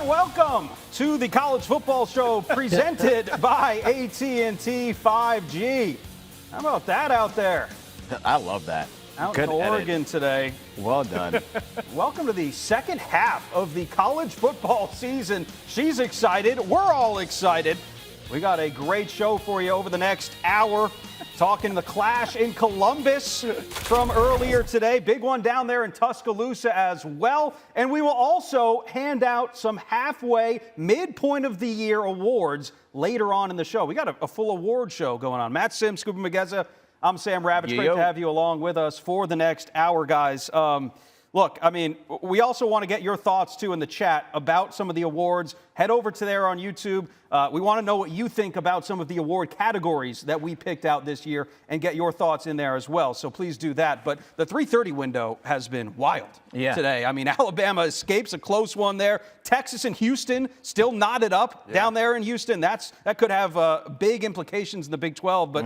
Welcome to the College Football Show presented by AT&T 5G. How about that out there? I love that. Out in Oregon today. Well done. Welcome to the second half of the college football season. She's excited. We're all excited. We got a great show for you over the next hour. Talking the clash in Columbus from earlier today. Big one down there in Tuscaloosa as well. And we will also hand out some halfway midpoint of the year awards later on in the show. We got a full award show going on. Matt Sims, Skubie Mageza. I'm Sam Ravech. Great to have you along with us for the next hour, guys. Look, I mean, we also want to get your thoughts, too, in the chat about some of the awards. Head over to there on YouTube. We want to know what you think about some of the award categories that we picked out this year and get your thoughts in there as well. So please do that. But the 3:30 window has been wild today. I mean, Alabama escapes a close one there. Texas and Houston still knotted up down there in Houston. That could have big implications in the Big 12. But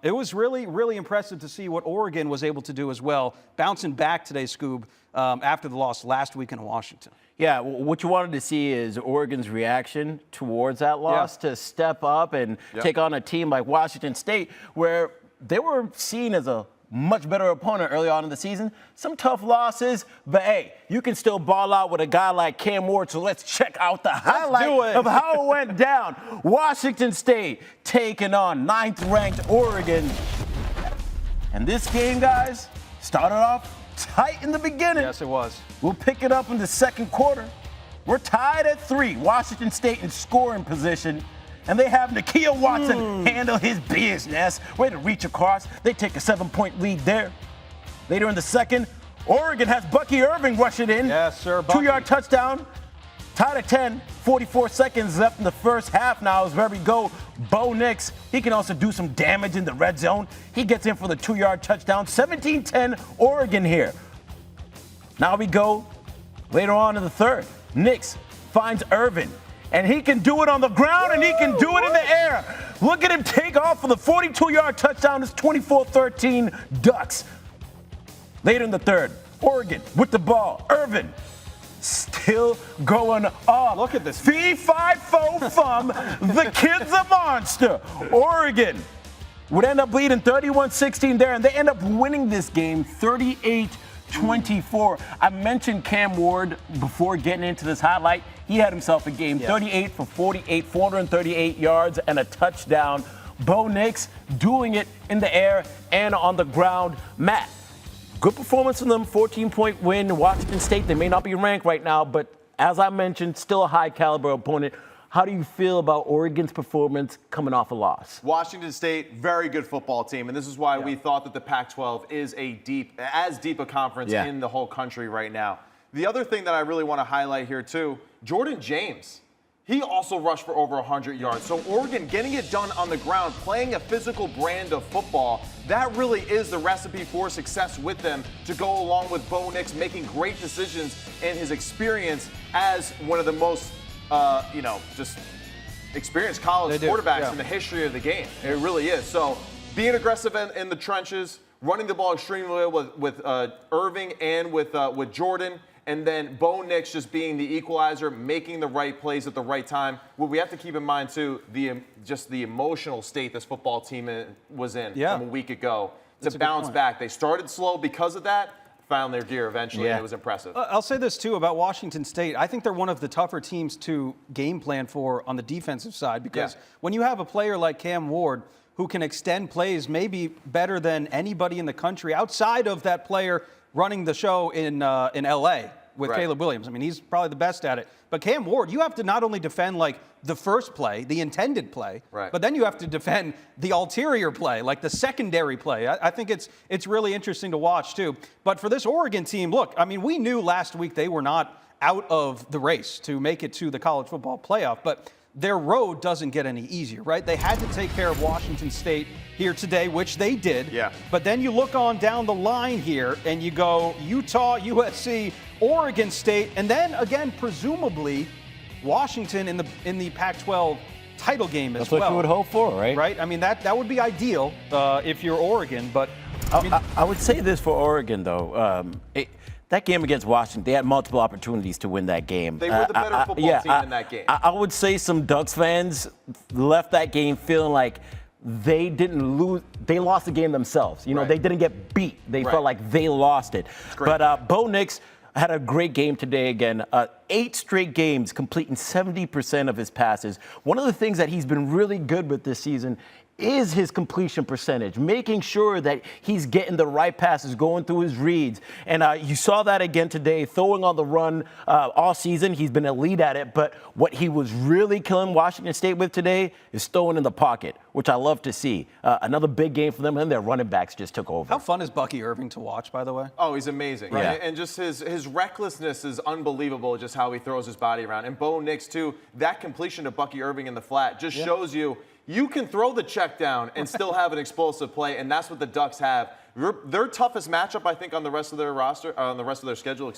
it was really, really impressive to see what Oregon was able to do as well, bouncing back today, Scoob, after the loss last week in Washington. Yeah, what you wanted to see is Oregon's reaction towards that loss to step up and take on a team like Washington State, where they were seen as a much better opponent early on in the season. Some tough losses, but hey, you can still ball out with a guy like Cam Ward, so let's check out the highlight of how it went down. Washington State taking on 9th-ranked Oregon. And this game, guys, started off tight in the beginning. Yes, it was. We'll pick it up in the second quarter. We're tied at 3. Washington State in scoring position. And they have Nakia Watson handle his business. Way to reach across. They take a 7-point lead there. Later in the second, Oregon has Bucky Irving rush it in. Yes, sir. Bucky. 2-yard touchdown. Tied at 10. 44 seconds left in the first half now as where we go. Bo Nix, he can also do some damage in the red zone. He gets in for the 2-yard touchdown. 17-10 Oregon here. Now we go later on in the third. Nix finds Irvin, and he can do it on the ground, and he can do it in the air. Look at him take off for the 42-yard touchdown. It's 24-13 Ducks. Later in the third, Oregon with the ball. Irvin still going off. Look at this. Fee, fi, fo, fum. The kid's a monster. Oregon would end up leading 31-16 there, and they end up winning this game 38-24. I mentioned Cam Ward before getting into this highlight. He had himself a game, 38 for 48, 438 yards and a touchdown. Bo Nix doing it in the air and on the ground. Matt, good performance from them, 14-point win. Washington State, they may not be ranked right now, but as I mentioned, still a high-caliber opponent. How do you feel about Oregon's performance coming off a loss? Washington State, very good football team, and this is why we thought that the Pac-12 is as deep a conference in the whole country right now. The other thing that I really want to highlight here too, Jordan James, he also rushed for over 100 yards. So Oregon getting it done on the ground, playing a physical brand of football, that really is the recipe for success with them to go along with Bo Nix making great decisions and his experience as one of the most just experienced college quarterbacks in the history of the game. It really is. So being aggressive in the trenches, running the ball extremely well with Irving and with Jordan, and then Bo Nix just being the equalizer, making the right plays at the right time. What we have to keep in mind, too, just the emotional state this football team was in from a week ago to bounce back. They started slow because of that. Found their gear eventually, and it was impressive. I'll say this, too, about Washington State. I think they're one of the tougher teams to game plan for on the defensive side because when you have a player like Cam Ward who can extend plays maybe better than anybody in the country outside of that player running the show in L.A. with Caleb Williams. I mean, he's probably the best at it. But Cam Ward, you have to not only defend, like, the first play, the intended play, but then you have to defend the ulterior play, like the secondary play. I think it's really interesting to watch, too. But for this Oregon team, look, I mean, we knew last week they were not out of the race to make it to the college football playoff, but their road doesn't get any easier, right? They had to take care of Washington State here today, which they did. But then you look on down the line here and you go Utah, USC, Oregon State, and then again, presumably, Washington in the Pac-12 title game as well. That's what you would hope for, right? Right? I mean, that would be ideal if you're Oregon, but I would say this for Oregon, though. That game against Washington, they had multiple opportunities to win that game. They were the better football team in that game. I would say some Ducks fans left that game feeling like they didn't lose. They lost the game themselves. You know, they didn't get beat. They felt like they lost it. But Bo Nix had a great game today again. 8 straight games, completing 70% of his passes. One of the things that he's been really good with this season is his completion percentage, making sure that he's getting the right passes, going through his reads. And you saw that again today, throwing on the run all season. He's been elite at it. But what he was really killing Washington State with today is throwing in the pocket, which I love to see. Another big game for them, and their running backs just took over. How fun is Bucky Irving to watch, by the way? Oh, he's amazing. Yeah. And just his recklessness is unbelievable, just how he throws his body around. And Bo Nix, too, that completion to Bucky Irving in the flat just shows you can throw the check down and still have an explosive play, and that's what the Ducks have. Their toughest matchup, I think, on the rest of their roster, on the rest of their schedule,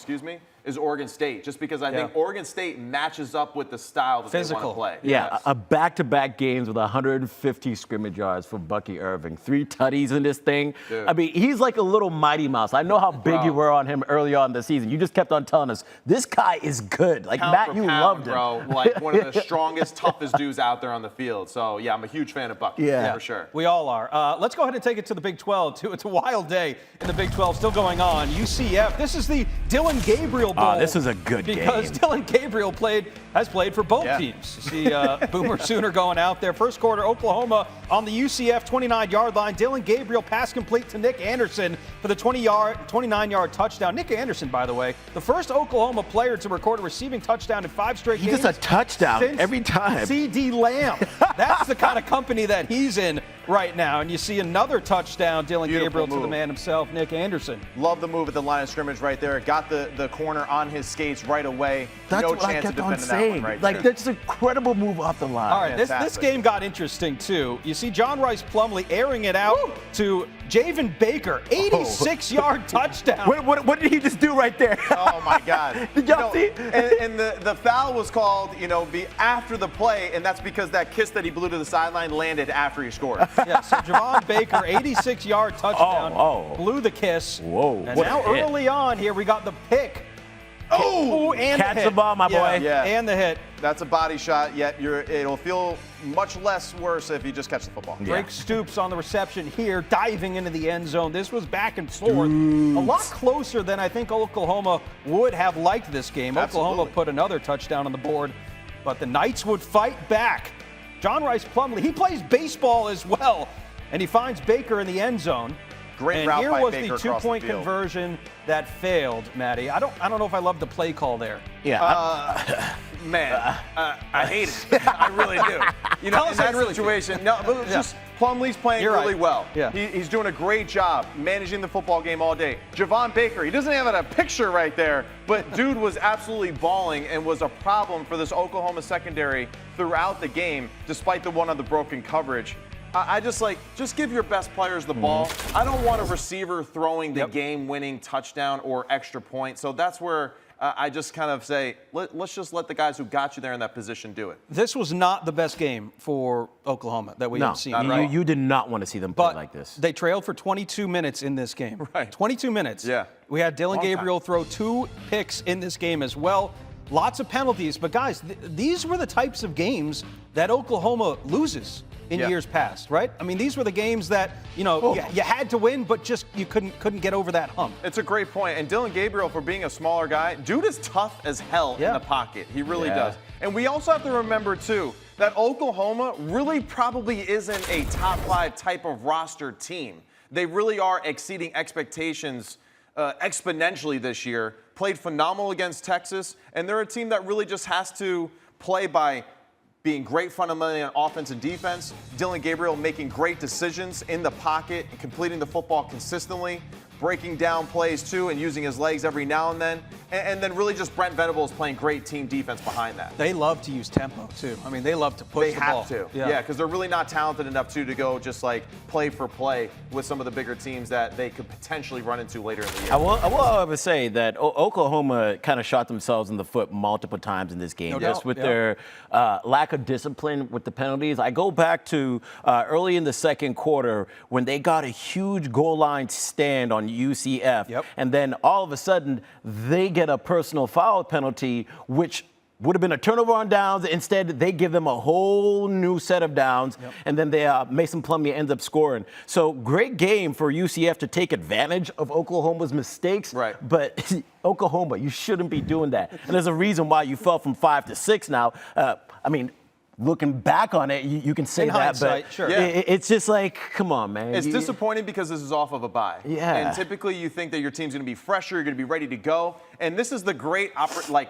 is Oregon State, just because I think Oregon State matches up with the style that they want to play. Yeah, a back-to-back games with 150 scrimmage yards for Bucky Irving. 3 tutties in this thing. Dude. I mean, he's like a little Mighty Mouse. I know how big you were on him early on in the season. You just kept on telling us, this guy is good. Like, Pound Matt, for you pound, loved him. bro. Like one of the strongest, toughest dudes out there on the field. So, yeah, I'm a huge fan of Bucky, for sure. We all are. Let's go ahead and take it to the Big 12, too. It's a wild day in the Big 12 still going on. UCF, this is the Dylan Gabriel Bowl. This is a good game. Because Dylan Gabriel has played for both teams. You see Boomer Sooner going out there. First quarter, Oklahoma on the UCF 29-yard line. Dylan Gabriel pass complete to Nick Anderson for the 29-yard touchdown. Nick Anderson, by the way, the first Oklahoma player to record a receiving touchdown in 5 straight games. He gets a touchdown every time. C.D. Lamb. That's the kind of company that he's in right now. And you see another touchdown, Dylan Gabriel to the man himself, Nick Anderson. Love the move at the line of scrimmage right there. Got the corner on his skates right away. That's no what chance I kept of on defending saying. that one right Like, there. that's an incredible move off the line. All right, this game got interesting, too. You see John Rice Plumlee airing it out to Javen Baker, 86-yard touchdown. What did he just do right there? Oh, my God. Did y'all see? And the foul was called, after the play, and that's because that kiss that he blew to the sideline landed after he scored. Yeah, so Javon Baker, 86-yard touchdown, blew the kiss. Whoa. And now early on here, we got the pick. Oh, and catch the hit. the ball, my boy. Yeah. And the hit. That's a body shot, yet it'll feel much less worse if you just catch the football. Drake Stoops on the reception here, diving into the end zone. This was back and forth. A lot closer than I think Oklahoma would have liked this game. Absolutely. Oklahoma put another touchdown on the board, but the Knights would fight back. John Rice Plumlee, he plays baseball as well, and he finds Baker in the end zone. Great and route here by was Baker the across the two-point field. conversion that failed, Matty. I don't know if I love the play call there. Yeah. Man, I hate it. I really do. In that situation, but just Plumlee's playing really well. Yeah. He's doing a great job managing the football game all day. Javon Baker, he doesn't have a picture right there, but dude was absolutely balling and was a problem for this Oklahoma secondary throughout the game, despite the one on the broken coverage. I just give your best players the ball. I don't want a receiver throwing the game-winning touchdown or extra point. So that's where I just kind of say, let's just let the guys who got you there in that position do it. This was not the best game for Oklahoma that we have seen. Right? You did not want to see them play like this. They trailed for 22 minutes in this game. Right. 22 minutes. Yeah. We had Dylan Gabriel throw 2 picks in this game as well. Lots of penalties. But, guys, these were the types of games that Oklahoma loses in years past, right? I mean, these were the games that, you had to win, but just you couldn't get over that hump. It's a great point. And Dylan Gabriel, for being a smaller guy, dude is tough as hell in the pocket. He really does. And we also have to remember, too, that Oklahoma really probably isn't a top 5 type of roster team. They really are exceeding expectations exponentially this year. Played phenomenal against Texas, and they're a team that really just has to play by being great fundamentally on offense and defense. Dylan Gabriel making great decisions in the pocket and completing the football consistently, breaking down plays too and using his legs every now and then. and then really just Brent Venables playing great team defense behind that. They love to use tempo, too. I mean, they love to push the ball. They have to. Yeah, because they're really not talented enough, to go just like play for play with some of the bigger teams that they could potentially run into later in the year. I will however, say that Oklahoma kind of shot themselves in the foot multiple times in this game, just with their lack of discipline with the penalties. I go back to early in the second quarter when they got a huge goal line stand on UCF, and then all of a sudden they get a personal foul penalty, which would have been a turnover on downs. Instead, they give them a whole new set of downs, and then Mason Plumlee ends up scoring. So great game for UCF to take advantage of Oklahoma's mistakes. Right. But Oklahoma, you shouldn't be doing that. And there's a reason why you fell from 5 to 6 now. I mean, looking back on it, you can say that, but it's just like, come on, man. It's disappointing because this is off of a bye. Yeah. And typically you think that your team's going to be fresher, you're going to be ready to go. And this is the great,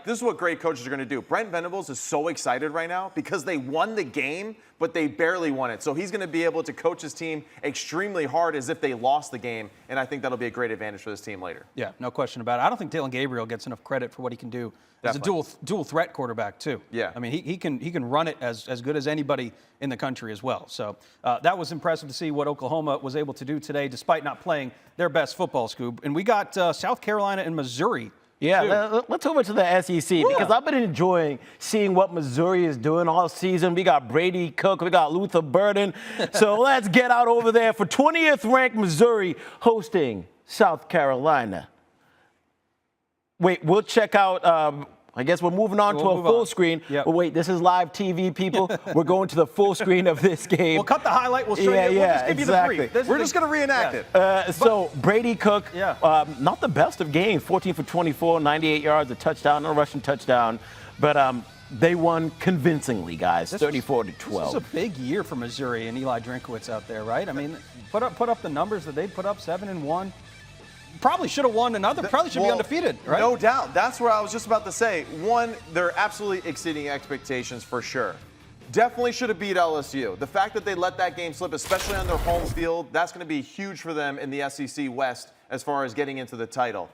this is what great coaches are going to do. Brent Venables is so excited right now because they won the game, but they barely won it. So he's going to be able to coach his team extremely hard as if they lost the game. And I think that'll be a great advantage for this team later. Yeah, no question about it. I don't think Dillon Gabriel gets enough credit for what he can do as a dual threat quarterback, too. Yeah. I mean, he can run it as good as anybody in the country as well. So that was impressive to see what Oklahoma was able to do today, despite not playing their best football, Scoob. And we got South Carolina and Missouri. Yeah, let's over to the SEC because I've been enjoying seeing what Missouri is doing all season. We got Brady Cook, we got Luther Burden. So let's get out over there for 20th ranked Missouri hosting South Carolina. Wait, we'll check out. I guess we're moving on to a full screen. Yep. But wait, this is live TV, people. We're going to the full screen of this game. We'll cut the highlight. We'll show you. We'll just give you the brief. We're just going to reenact it. So Brady Cook, not the best of games. 14 for 24, 98 yards, a touchdown, no rushing touchdown. But they won convincingly, guys, 34-12. This is a big year for Missouri and Eli Drinkowitz out there, right? I mean, put up the numbers that they put up, 7-1. Probably should have won another. Probably should be undefeated, right? No doubt. That's what I was just about to say. One, they're absolutely exceeding expectations for sure. Definitely should have beat LSU. The fact that they let that game slip, especially on their home field, that's going to be huge for them in the SEC West as far as getting into the title.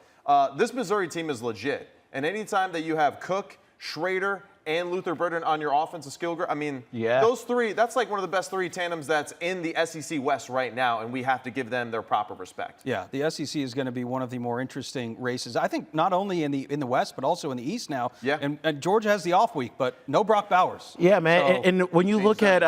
This Missouri team is legit. And anytime that you have Cook, Schrader, and Luther Burden on your offensive skill group, I mean, those three, that's like one of the best three tandems that's in the SEC West right now, and we have to give them their proper respect. Yeah, the SEC is going to be one of the more interesting races. I think not only in the West, but also in the East now. Yeah. And Georgia has the off week, but no Brock Bowers. Yeah, man. So, and when you look at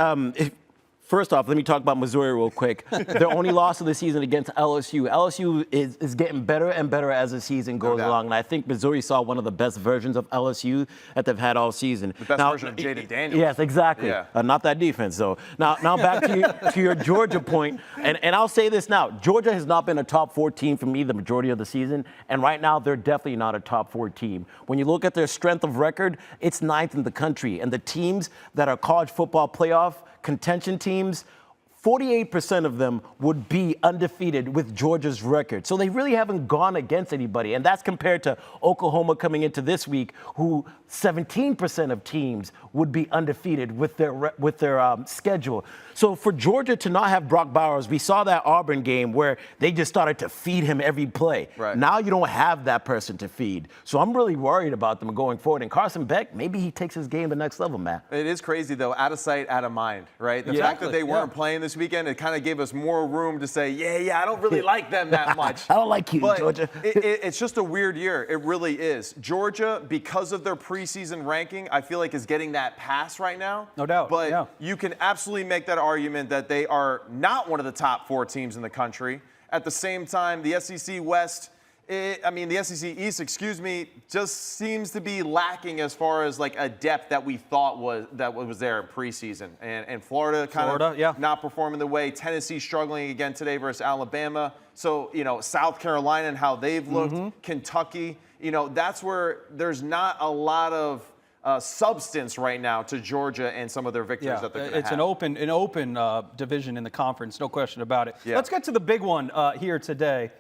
first off, let me talk about Missouri real quick. Their only loss of the season against LSU. LSU is getting better and better as the season goes along. And I think Missouri saw one of the best versions of LSU that they've had all season. The best version of Jaden Daniels. Yes, exactly. Yeah. Not that defense, though. Now back to your Georgia point. And I'll say this now. Georgia has not been a top 4 team for me the majority of the season. And right now, they're definitely not a top 4 team. When you look at their strength of record, it's 9th in the country. And the teams that are college football playoff contention teams, 48% of them would be undefeated with Georgia's record. So they really haven't gone against anybody. And that's compared to Oklahoma coming into this week, who 17% of teams would be undefeated with their schedule. So for Georgia to not have Brock Bowers, we saw that Auburn game where they just started to feed him every play. Right. Now you don't have that person to feed. So I'm really worried about them going forward. And Carson Beck, maybe he takes his game to the next level, man. It is crazy, though. Out of sight, out of mind, right? The fact that they weren't playing this weekend, it kind of gave us more room to say, I don't really like them that much. I don't like you, but Georgia. It's just a weird year. It really is. Georgia, because of their preseason ranking, I feel like is getting that pass right now. No doubt. But you can absolutely make that argument that they are not one of the top 4 teams in the country. At the same time, the SEC West, the SEC East, just seems to be lacking as far as like a depth that we thought was there in preseason. And Florida kind of not performing the way. Tennessee struggling again today versus Alabama. So, South Carolina and how they've looked, Kentucky, that's where there's not a lot of substance right now to Georgia and some of their victories that they're going to have. It's an open division in the conference, no question about it. Yeah. Let's get to the big one here today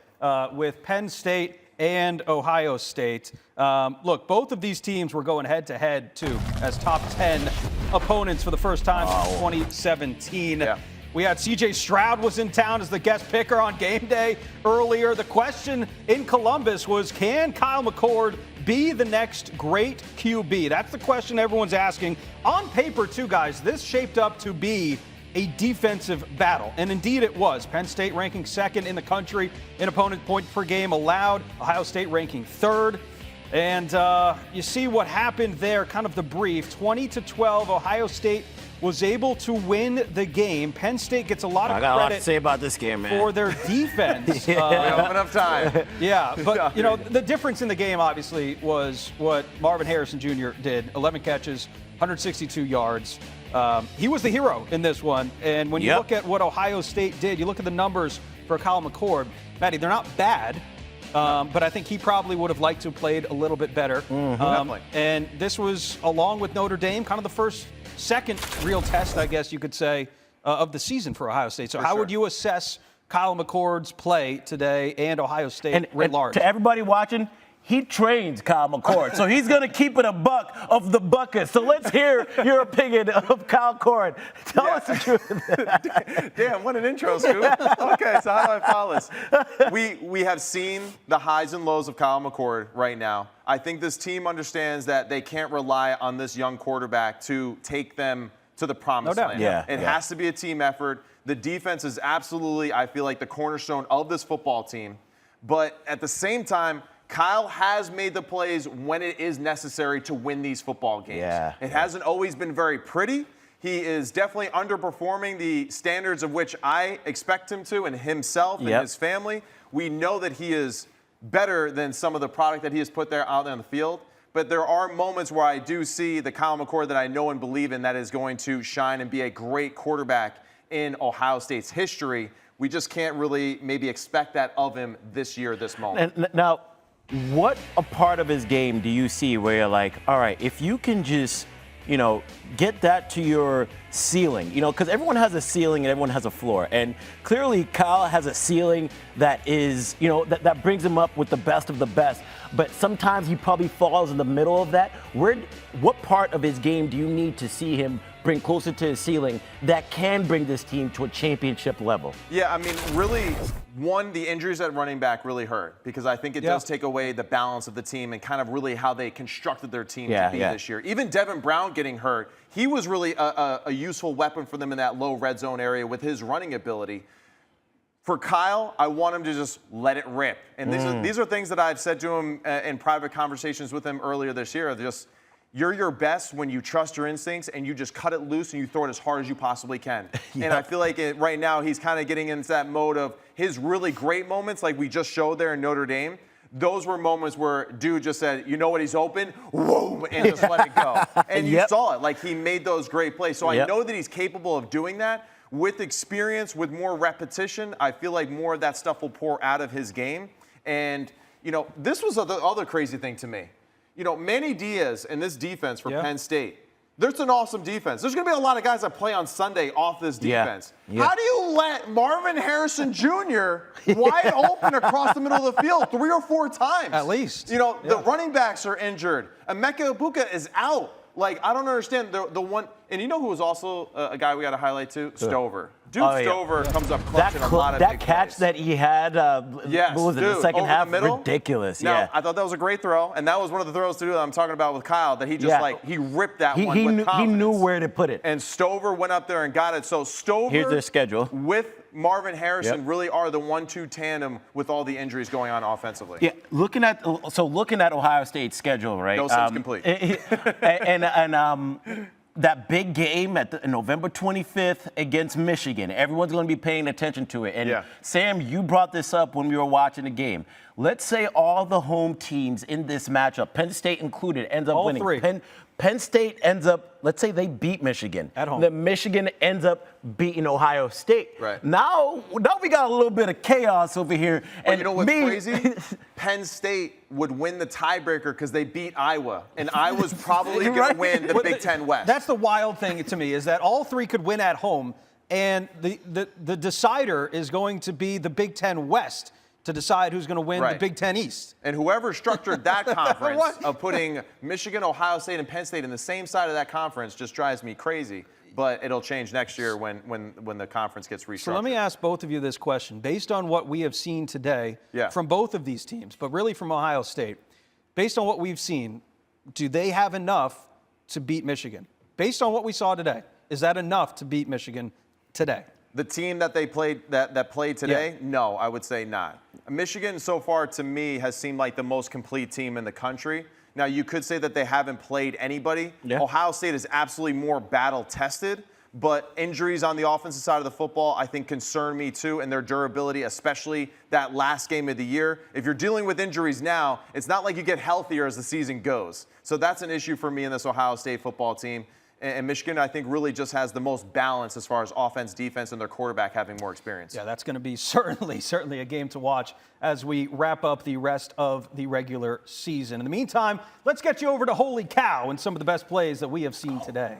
with Penn State and Ohio State. Look, both of these teams were going head-to-head, too, as top 10 opponents for the first time since 2017. Yeah. We had C.J. Stroud was in town as the guest picker on game day earlier. The question in Columbus was, can Kyle McCord be the next great QB? That's the question everyone's asking. On paper, too, guys, this shaped up to be a defensive battle, and indeed it was. Penn State ranking second in the country in opponent points per game allowed. Ohio State ranking third. And you see what happened there, kind of the brief. 20-12, Ohio State was able to win the game. Penn State gets a lot of I got a lot to credit say about this game, man. for their defense. We don't have enough time. Yeah, but you know, the difference in the game obviously was what Marvin Harrison Jr. did. 11 catches, 162 yards. He was the hero in this one. And when you look at what Ohio State did, you look at the numbers for Kyle McCord. Matty, they're not bad. But I think he probably would have liked to have played a little bit better. Definitely. And this was, along with Notre Dame, kind of the second real test, I guess you could say, of the season for Ohio State. So how would you assess Kyle McCord's play today and Ohio State writ large? To everybody watching, he trains Kyle McCord, so he's going to keep it a buck of the bucket. So let's hear your opinion of Kyle McCord. Tell us the truth. Damn, what an intro, Scoop. Okay, so how do I follow this? We have seen the highs and lows of Kyle McCord right now. I think this team understands that they can't rely on this young quarterback to take them to the promised land. It has to be a team effort. The defense is absolutely, I feel like, the cornerstone of this football team. But at the same time, Kyle has made the plays when it is necessary to win these football games. It hasn't always been very pretty. He is definitely underperforming the standards of which I expect him to, and himself and his family. We know that he is better than some of the product that he has put out there on the field. But there are moments where I do see the Kyle McCord that I know and believe in that is going to shine and be a great quarterback in Ohio State's history. We just can't really maybe expect that of him this year, this moment. Now, what a part of his game do you see where you're like, all right, if you can just, get that to your ceiling, because everyone has a ceiling and everyone has a floor. And clearly Kyle has a ceiling that is, that brings him up with the best of the best. But sometimes he probably falls in the middle of that. What part of his game do you need to see him bring closer to his ceiling that can bring this team to a championship level? Yeah, I mean, really, the injuries at running back really hurt because I think it does take away the balance of the team and kind of really how they constructed their team to be this year. Even Devin Brown getting hurt, he was really a useful weapon for them in that low red zone area with his running ability. For Kyle, I want him to just let it rip. And these are things that I've said to him in private conversations with him earlier this year. You're your best when you trust your instincts and you just cut it loose and you throw it as hard as you possibly can. And I feel like right now he's kind of getting into that mode of his really great moments like we just showed there in Notre Dame. Those were moments where dude just said, you know what, he's open, whoa, and just let it go. And you saw it, like he made those great plays. So I know that he's capable of doing that. With experience, with more repetition, I feel like more of that stuff will pour out of his game. And, this was the other crazy thing to me. Manny Diaz and this defense for Penn State, there's an awesome defense. There's going to be a lot of guys that play on Sunday off this defense. How do you let Marvin Harrison Jr. wide open across the middle of the field 3 or 4 times? At least. The running backs are injured. Emeka Egbuka is out. Like, I don't understand the one. And you know who was also a guy we got to highlight too? Stover. Dude, Stover comes up clutching a lot of big That catch plays. that he had, what was it, the second half? Ridiculous. Now, I thought that was a great throw, and that was one of the throws to do that I'm talking about with Kyle, that he just he ripped that one with confidence. He knew where to put it. And Stover went up there and got it. So Stover, here's their schedule, with Marvin Harrison really are the 1-2 tandem with all the injuries going on offensively. Yeah, looking at Ohio State's schedule, right? No sense complete. And that big game at November 25th against Michigan, everyone's going to be paying attention to it. And Sam, you brought this up when we were watching the game. Let's say all the home teams in this matchup, Penn State included, ends up winning. All 3. Penn State ends up, let's say they beat Michigan. At home. Then Michigan ends up beating Ohio State. Right. Now we got a little bit of chaos over here. And you know what's crazy? Penn State would win the tiebreaker because they beat Iowa. And Iowa's probably going to win the Big Ten West. That's the wild thing to me, is that all 3 could win at home. And the decider is going to be the Big Ten West to decide who's going to win the Big Ten East. And whoever structured that conference of putting Michigan, Ohio State, and Penn State in the same side of that conference just drives me crazy. But it'll change next year when the conference gets restructured. So let me ask both of you this question. Based on what we have seen today from both of these teams, but really from Ohio State, based on what we've seen, do they have enough to beat Michigan? Based on what we saw today, is that enough to beat Michigan today? The team that they played that played today, no, I would say not. Michigan so far to me has seemed like the most complete team in the country. Now you could say that they haven't played anybody. Yeah. Ohio State is absolutely more battle tested, but injuries on the offensive side of the football I think concern me too, and their durability, especially that last game of the year. If you're dealing with injuries now, it's not like you get healthier as the season goes. So that's an issue for me in this Ohio State football team. And Michigan, I think, really just has the most balance as far as offense, defense, and their quarterback having more experience. Yeah, that's going to be certainly a game to watch as we wrap up the rest of the regular season. In the meantime, let's get you over to Holy Cow and some of the best plays that we have seen today.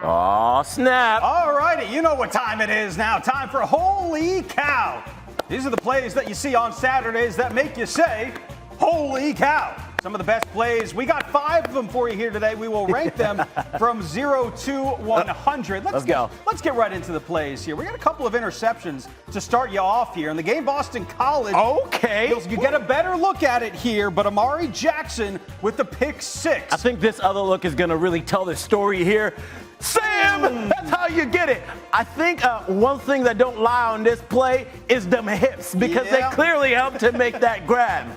Oh, snap. All righty, you know what time it is now. Time for Holy Cow. These are the plays that you see on Saturdays that make you say, Holy Cow. Some of the best plays. We got 5 of them for you here today. We will rank them from 0 to 100. Let's get right into the plays here. We got a couple of interceptions to start you off here. In the game, Boston College. Okay. You get a better look at it here, but Amari Jackson with the pick 6. I think this other look is going to really tell the story here. Sam, that's how you get it. I think one thing that don't lie on this play is them hips, because they clearly helped to make that grab.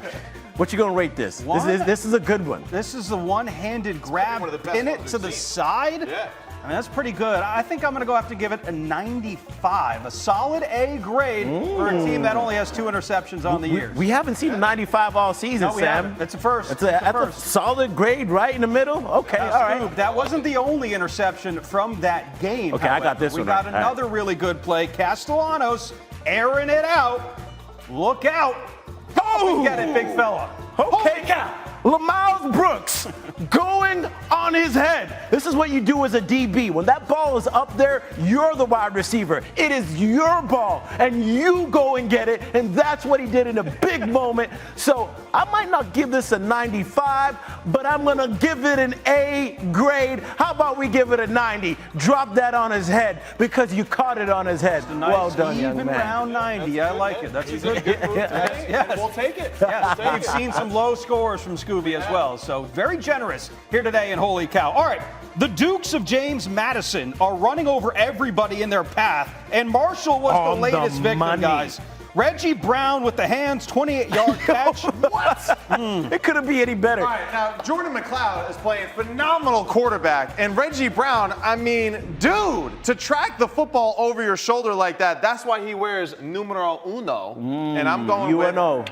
What you gonna rate this? This is a good one. This is the one-handed grab, pin it to the side. Yeah. I mean, that's pretty good. I think I'm gonna have to give it a 95, a solid A grade for a team that only has 2 interceptions on the year. We haven't seen a 95 all season, no, we Sam. haven't. It's a first. It's a solid grade right in the middle. Okay, all right. That wasn't the only interception from that game. Okay, however. I got this one. We got another really good play. Castellanos airing it out. Look out. Oh! Get it, big fella. Okay, Lamar Brooks going on his head. This is what you do as a DB. When that ball is up there, you're the wide receiver. It is your ball, and you go and get it, and that's what he did in a big moment. So I might not give this a 95, but I'm going to give it an A grade. How about we give it a 90? Drop that on his head because you caught it on his head. Nice, well done, young man. Even round 90. I like it. That's a good move. Yes. We'll take it. Yes. We've seen some low scores from Skubie as well. So very generous here today in Holy Cow. All right. The Dukes of James Madison are running over everybody in their path, and Marshall was the latest victim, guys. Reggie Brown with the hands, 28-yard catch. What? It couldn't be any better. All right, now Jordan McLeod is playing phenomenal quarterback, and Reggie Brown, I mean, dude, to track the football over your shoulder like that, that's why he wears numero uno, and I'm going with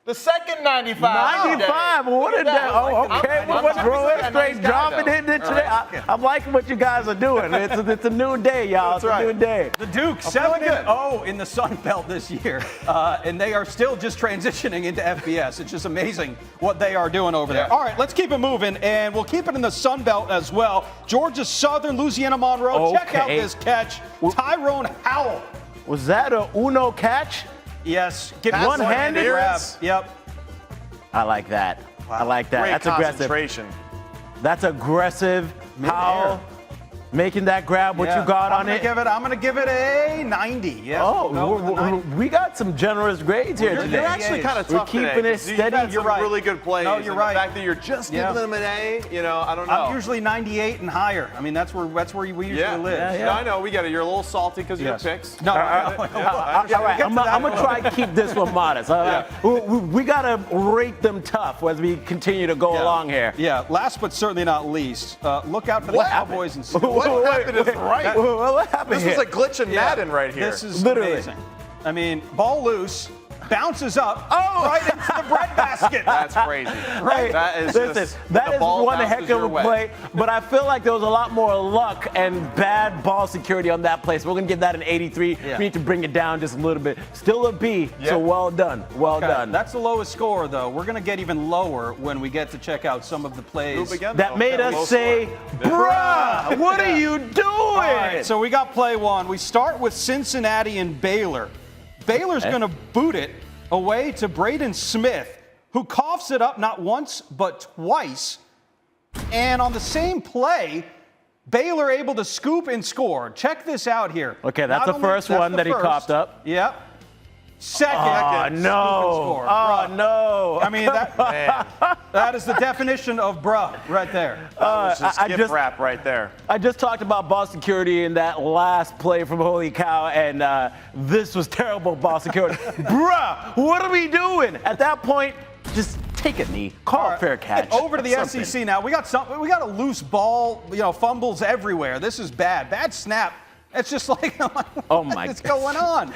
the second 95. 95. What is that? Oh, okay. What's wrong? Straight dropping it today. I'm liking what you guys are doing. It's a new day, y'all. It's a new day. The Dukes 7-0 in the Sun Belt this year, and they are still just transitioning into FBS. It's just amazing what they are doing over there. All right, let's keep it moving, and we'll keep it in the Sun Belt as well. Georgia Southern, Louisiana Monroe. Check out this catch. Tyrone Howell. Was that a Uno catch? Yes. One-handed grab. Yep. I like that. Wow. I like that. Great That's concentration. Aggressive. That's aggressive. How making that grab, what you got on it? I'm going to give it a 90. Yeah. Oh, we got some generous grades here today. You're actually kind of tough We're keeping it steady. You're right. Really good plays. No, you're right. The fact that you're just giving them an A, I don't know. I'm usually 98 and higher. I mean, that's where we usually live. Yeah. No, I know. We get it. You're a little salty because of your picks. No. All right. I'm going to try to keep this one modest. We got to rate them tough as we continue to go along here. Yeah. Last but certainly not least, look out for the Cowboys and What happened is right. What happened This was a glitch in Madden right here. This is amazing. I mean, ball loose, bounces up, right into the breadbasket. That's crazy. Right. That is that is one heck of a play, but I feel like there was a lot more luck and bad ball security on that play. So we're going to give that an 83. We need to bring it down just a little bit. Still a B, so well done. Well done. That's the lowest score, though. We're going to get even lower when we get to check out some of the plays that made us say, bruh, what are you doing? All right, so we got play 1. We start with Cincinnati and Baylor. Baylor's going to boot it away to Braden Smith, who coughs it up not once but twice. And on the same play, Baylor able to scoop and score. Check this out here. Okay, that's the first one that he coughed up. Yep. Second. Oh, no. Score. Oh, no. I mean, that is the definition of bruh right there. That was a skip rap right there. I just talked about ball security in that last play from Holy Cow, and this was terrible ball security. Bruh, what are we doing? At that point, just take a knee. Call a fair catch. Over to the SEC now. We got a loose ball, fumbles everywhere. This is bad. Bad snap. It's just like, oh my, what's going on?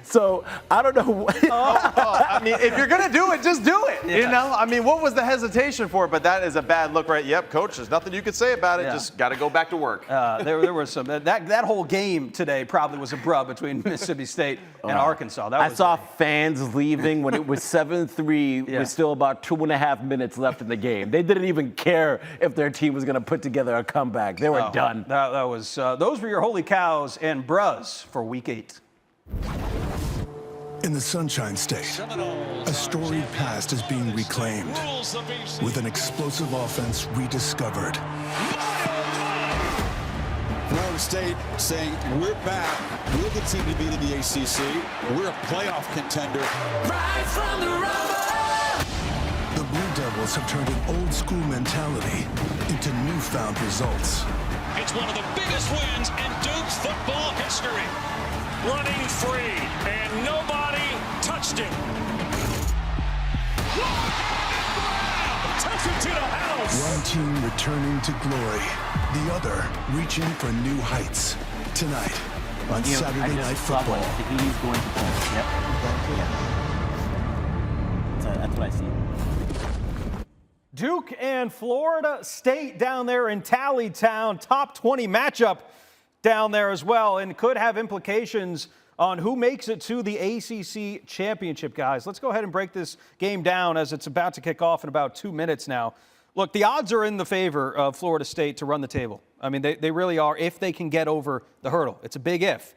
So I don't know. I mean, if you're gonna do it, just do it. Yeah. You know, I mean, what was the hesitation for? But that is a bad look, right? Yep, coach. There's nothing you could say about it. Yeah. Just got to go back to work. There was some that whole game today probably was a bruh between Mississippi State and Arkansas. I saw fans leaving when it was 7-3 with still about 2.5 minutes left in the game. They didn't even care if their team was gonna put together a comeback. They were done. That was those were your Holy Cows and Bruz for Week 8. In the Sunshine State, a storied past is being reclaimed with an explosive offense rediscovered. Florida State saying, we're back. We're the team to beat in the ACC. We're a playoff contender. Right from the rubber. The Blue Devils have turned an old school mentality into newfound results. It's one of the biggest wins in Duke's football history. Running free, and nobody touched him. Touch it to the house. One team returning to glory, the other reaching for new heights. Tonight on Saturday Night Football. He's going to That's what I see. Duke and Florida State down there in Tallytown, top 20 matchup down there as well, and could have implications on who makes it to the ACC championship, guys. Let's go ahead and break this game down as it's about to kick off in about 2 minutes now. Look, the odds are in the favor of Florida State to run the table. I mean, they really are if they can get over the hurdle. It's a big if.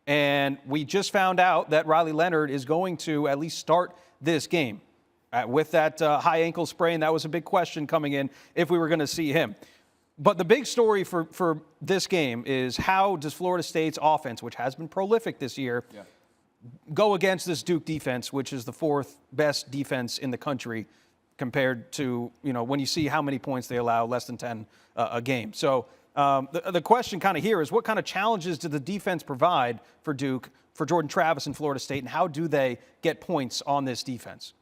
And we just found out that Riley Leonard is going to at least start this game. With that high ankle sprain, that was a big question coming in if we were going to see him. But the big story for this game is how does Florida State's offense, which has been prolific this year, go against this Duke defense, which is the 4th best defense in the country compared to, when you see how many points they allow, less than 10 a game. So the question kind of here is what kind of challenges do the defense provide for Duke, for Jordan Travis and Florida State, and how do they get points on this defense?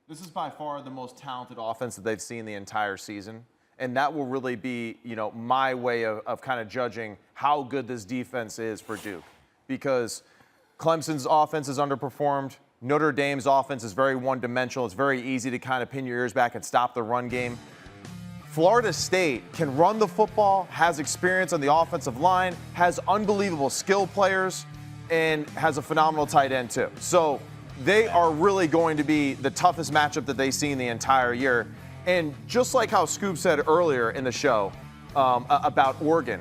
This is by far the most talented offense that they've seen the entire season. And that will really be, my way of kind of judging how good this defense is for Duke. Because Clemson's offense is underperformed. Notre Dame's offense is very one-dimensional. It's very easy to kind of pin your ears back and stop the run game. Florida State can run the football, has experience on the offensive line, has unbelievable skill players, and has a phenomenal tight end too. So they are really going to be the toughest matchup that they've seen the entire year. And just like how Scoob said earlier in the show about Oregon,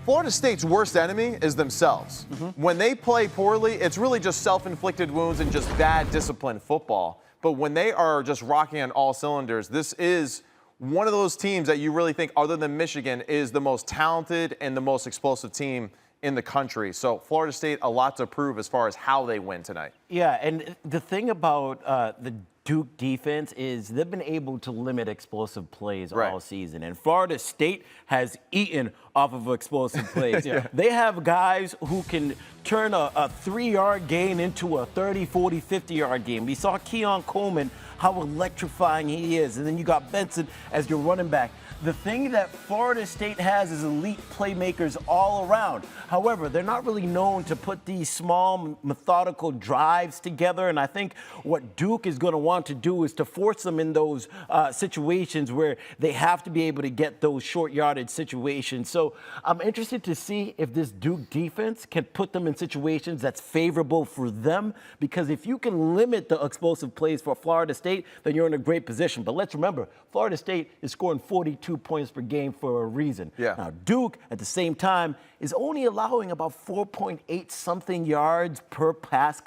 Florida State's worst enemy is themselves. When they play poorly, it's really just self-inflicted wounds and just bad disciplined football. But when they are just rocking on all cylinders, this is one of those teams that you really think, other than Michigan, is the most talented and the most explosive team in the country. So Florida State, a lot to prove as far as how they win tonight. Yeah, and the thing about the Duke defense is they've been able to limit explosive plays all season. And Florida State has eaten off of explosive plays. They have guys who can turn a 3-yard gain into a 30, 40, 50-yard game. We saw Keon Coleman, how electrifying he is. And then you got Benson as your running back. The thing that Florida State has is elite playmakers all around. However, they're not really known to put these small, methodical drives together. And I think what Duke is going to want to do is to force them in those situations where they have to be able to get those short yardage situations. So I'm interested to see if this Duke defense can put them in situations that's favorable for them. Because if you can limit the explosive plays for Florida State, State, then you're in a great position. But let's remember, Florida State is scoring 42 points per game for a reason. Yeah. Now, Duke, at the same time, is only allowing about 4.8 something yards per pass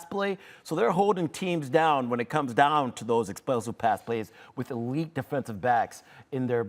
play. So they're holding teams down when it comes down to those explosive pass plays with elite defensive backs in their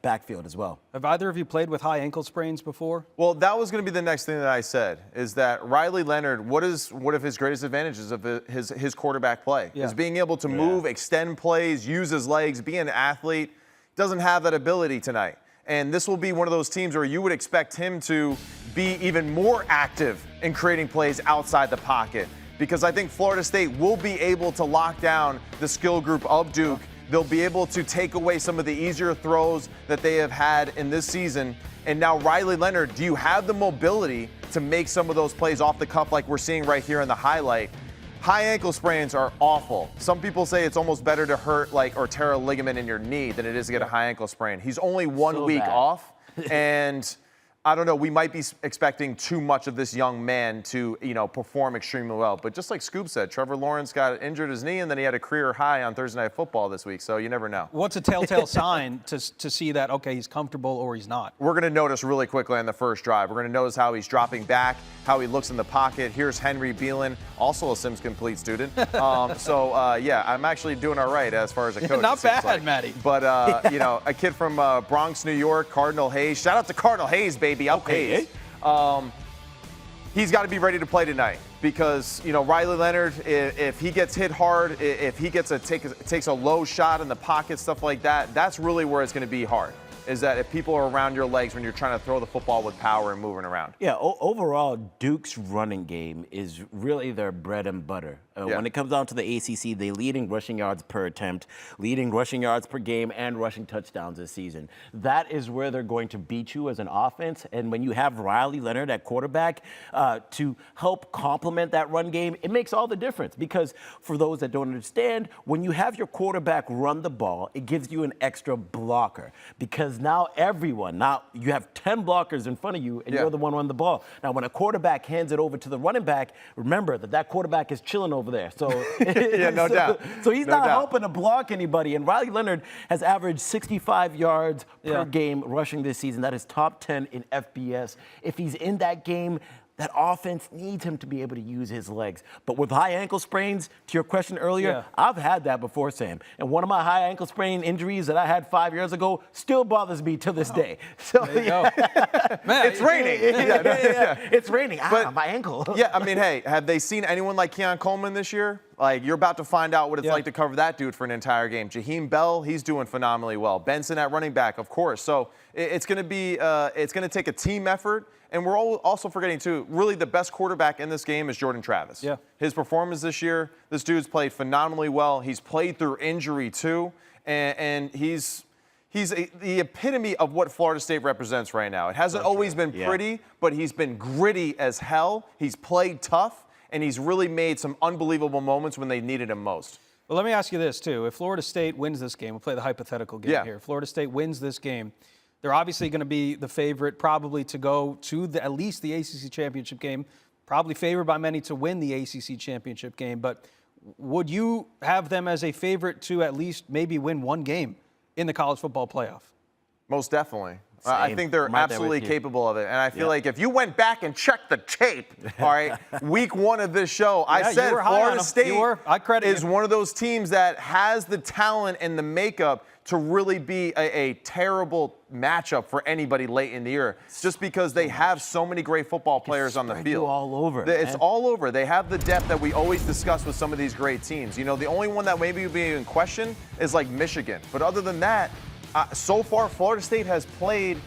backfield as well. Have either of you played with high ankle sprains before? Well, that was going to be the next thing that I said, is that Riley Leonard, what of his greatest advantages of his quarterback play? Yeah. Is being able to move, extend plays, use his legs, be an athlete. Doesn't have that ability tonight. And this will be one of those teams where you would expect him to be even more active in creating plays outside the pocket, because I think Florida State will be able to lock down the skill group of Duke. They'll be able to take away some of the easier throws that they have had in this season. And now, Riley Leonard, do you have the mobility to make some of those plays off the cuff like we're seeing right here in the highlight? High ankle sprains are awful. Some people say it's almost better to hurt or tear a ligament in your knee than it is to get a high ankle sprain. He's only 1 week off, and I don't know, we might be expecting too much of this young man to, perform extremely well. But just like Scoob said, Trevor Lawrence got injured his knee, and then he had a career high on Thursday Night Football this week, so you never know. What's a telltale sign to see that, okay, he's comfortable or he's not? We're going to notice really quickly on the first drive. We're going to notice how he's dropping back, how he looks in the pocket. Here's Henry Beelan, also a Sims Complete student. Yeah, I'm actually doing all right as far as a coach. Not bad, Matty. But, a kid from Bronx, New York, Cardinal Hayes. Shout out to Cardinal Hayes, baby. Okay. He's got to be ready to play tonight because, Riley Leonard, if he gets hit hard, if he takes a low shot in the pocket, stuff like that, that's really where it's going to be hard. Is that if people are around your legs when you're trying to throw the football with power and moving around. Yeah, overall, Duke's running game is really their bread and butter. When it comes down to the ACC, they lead in rushing yards per attempt, leading rushing yards per game, and rushing touchdowns this season. That is where they're going to beat you as an offense. And when you have Riley Leonard at quarterback to help complement that run game, it makes all the difference. Because for those that don't understand, when you have your quarterback run the ball, it gives you an extra blocker. Because now you have 10 blockers in front of you, and you're the one running the ball. Now, when a quarterback hands it over to the running back, remember that quarterback is chilling over there. So, no doubt. So he's not helping to block anybody. And Riley Leonard has averaged 65 yards per game rushing this season. That is top 10 in FBS. If he's in that game, that offense needs him to be able to use his legs. But with high ankle sprains, to your question earlier, I've had that before, Sam. And one of my high ankle sprain injuries that I had 5 years ago still bothers me to this day. So there you go. Man, it's raining. It's raining. My ankle. Yeah, I mean, hey, have they seen anyone like Keon Coleman this year? Like, you're about to find out what it's like to cover that dude for an entire game. Jaheim Bell, he's doing phenomenally well. Benson at running back, of course. So it's going to take a team effort. And we're also forgetting, too, really the best quarterback in this game is Jordan Travis. Yeah. His performance this year, this dude's played phenomenally well. He's played through injury, too. And he's the epitome of what Florida State represents right now. It hasn't always been pretty, but he's been gritty as hell. He's played tough, and he's really made some unbelievable moments when they needed him most. Well, let me ask you this, too. If Florida State wins this game, we'll play the hypothetical game here. If Florida State wins this game, they're obviously going to be the favorite probably to go to at least the ACC championship game, probably favored by many to win the ACC championship game. But would you have them as a favorite to at least maybe win one game in the college football playoff? Most definitely. I think they're absolutely capable of it. And I feel like if you went back and checked the tape, all right, week one of this show, I said Florida State is one of those teams that has the talent and the makeup to really be a terrible matchup for anybody late in the year, just because they have so many great football players on the field. All over. It's all over. They have the depth that we always discuss with some of these great teams. The only one that maybe would be in question is like Michigan. But other than that, so far, Florida State has played,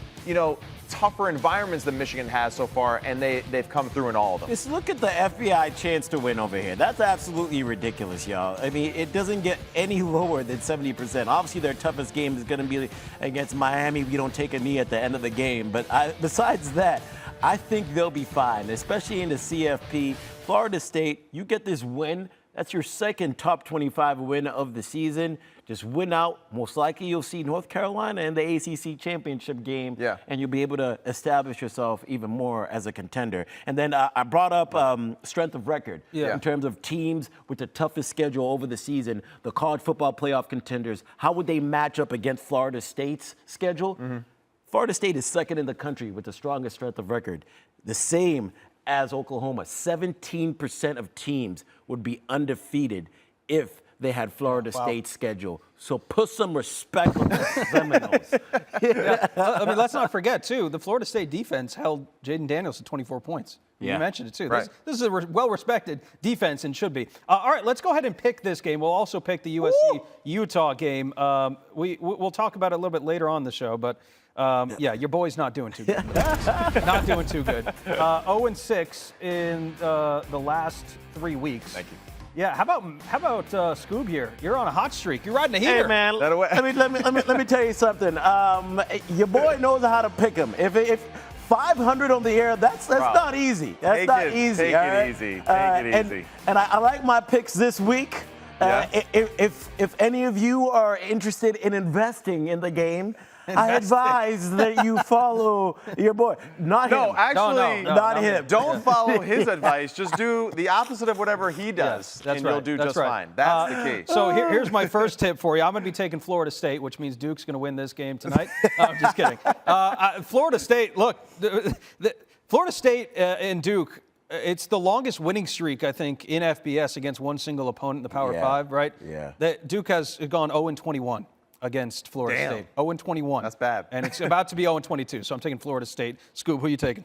tougher environments than Michigan has so far, and they've come through in all of them. Just look at the FBI chance to win over here. That's absolutely ridiculous, y'all. I mean, it doesn't get any lower than 70%. Obviously, their toughest game is going to be against Miami. We don't take a knee at the end of the game. But besides that, I think they'll be fine, especially in the CFP. Florida State, you get this win, That's your second top 25 win of the season. Just win out. Most likely you'll see North Carolina in the ACC championship game, and you'll be able to establish yourself even more as a contender. And then I brought up strength of record in terms of teams with the toughest schedule over the season, the college football playoff contenders. How would they match up against Florida State's schedule? Florida State is second in the country with the strongest strength of record. The same as Oklahoma. 17% of teams would be undefeated if they had Florida State's schedule. So put some respect on the Seminoles. I mean, let's not forget, too, the Florida State defense held Jaden Daniels to 24 points. You mentioned it, too. Right. This is a well-respected defense and should be. All right, let's go ahead and pick this game. We'll also pick the USC-Utah game. We'll talk about it a little bit later on the show, but yeah, your boy's not doing too good. Not doing too good. 0-6 in the last 3 weeks. Thank you. Yeah, how about Scoob here? You're on a hot streak. You're riding a heater. Hey man, let me tell you something. Your boy knows how to pick him. If 500 on the air, that's not easy. That's not easy. Take it easy. Take it easy. And I like my picks this week. If any of you are interested in investing in the game, I advise that you follow your boy. Not him. No, actually, not him. Don't follow his advice. Just do the opposite of whatever he does, that's and right. you'll do That's just right. fine. That's the key. So here's my first tip for you. I'm going to be taking Florida State, which means Duke's going to win this game tonight. I'm just kidding. Florida State, look, Florida State and Duke, it's the longest winning streak, I think, in FBS against one single opponent in the Power 5, right? Yeah. Duke has gone 0-21 against Florida State. 0-21. That's bad. And it's about to be 0-22, so I'm taking Florida State. Scoop, who are you taking?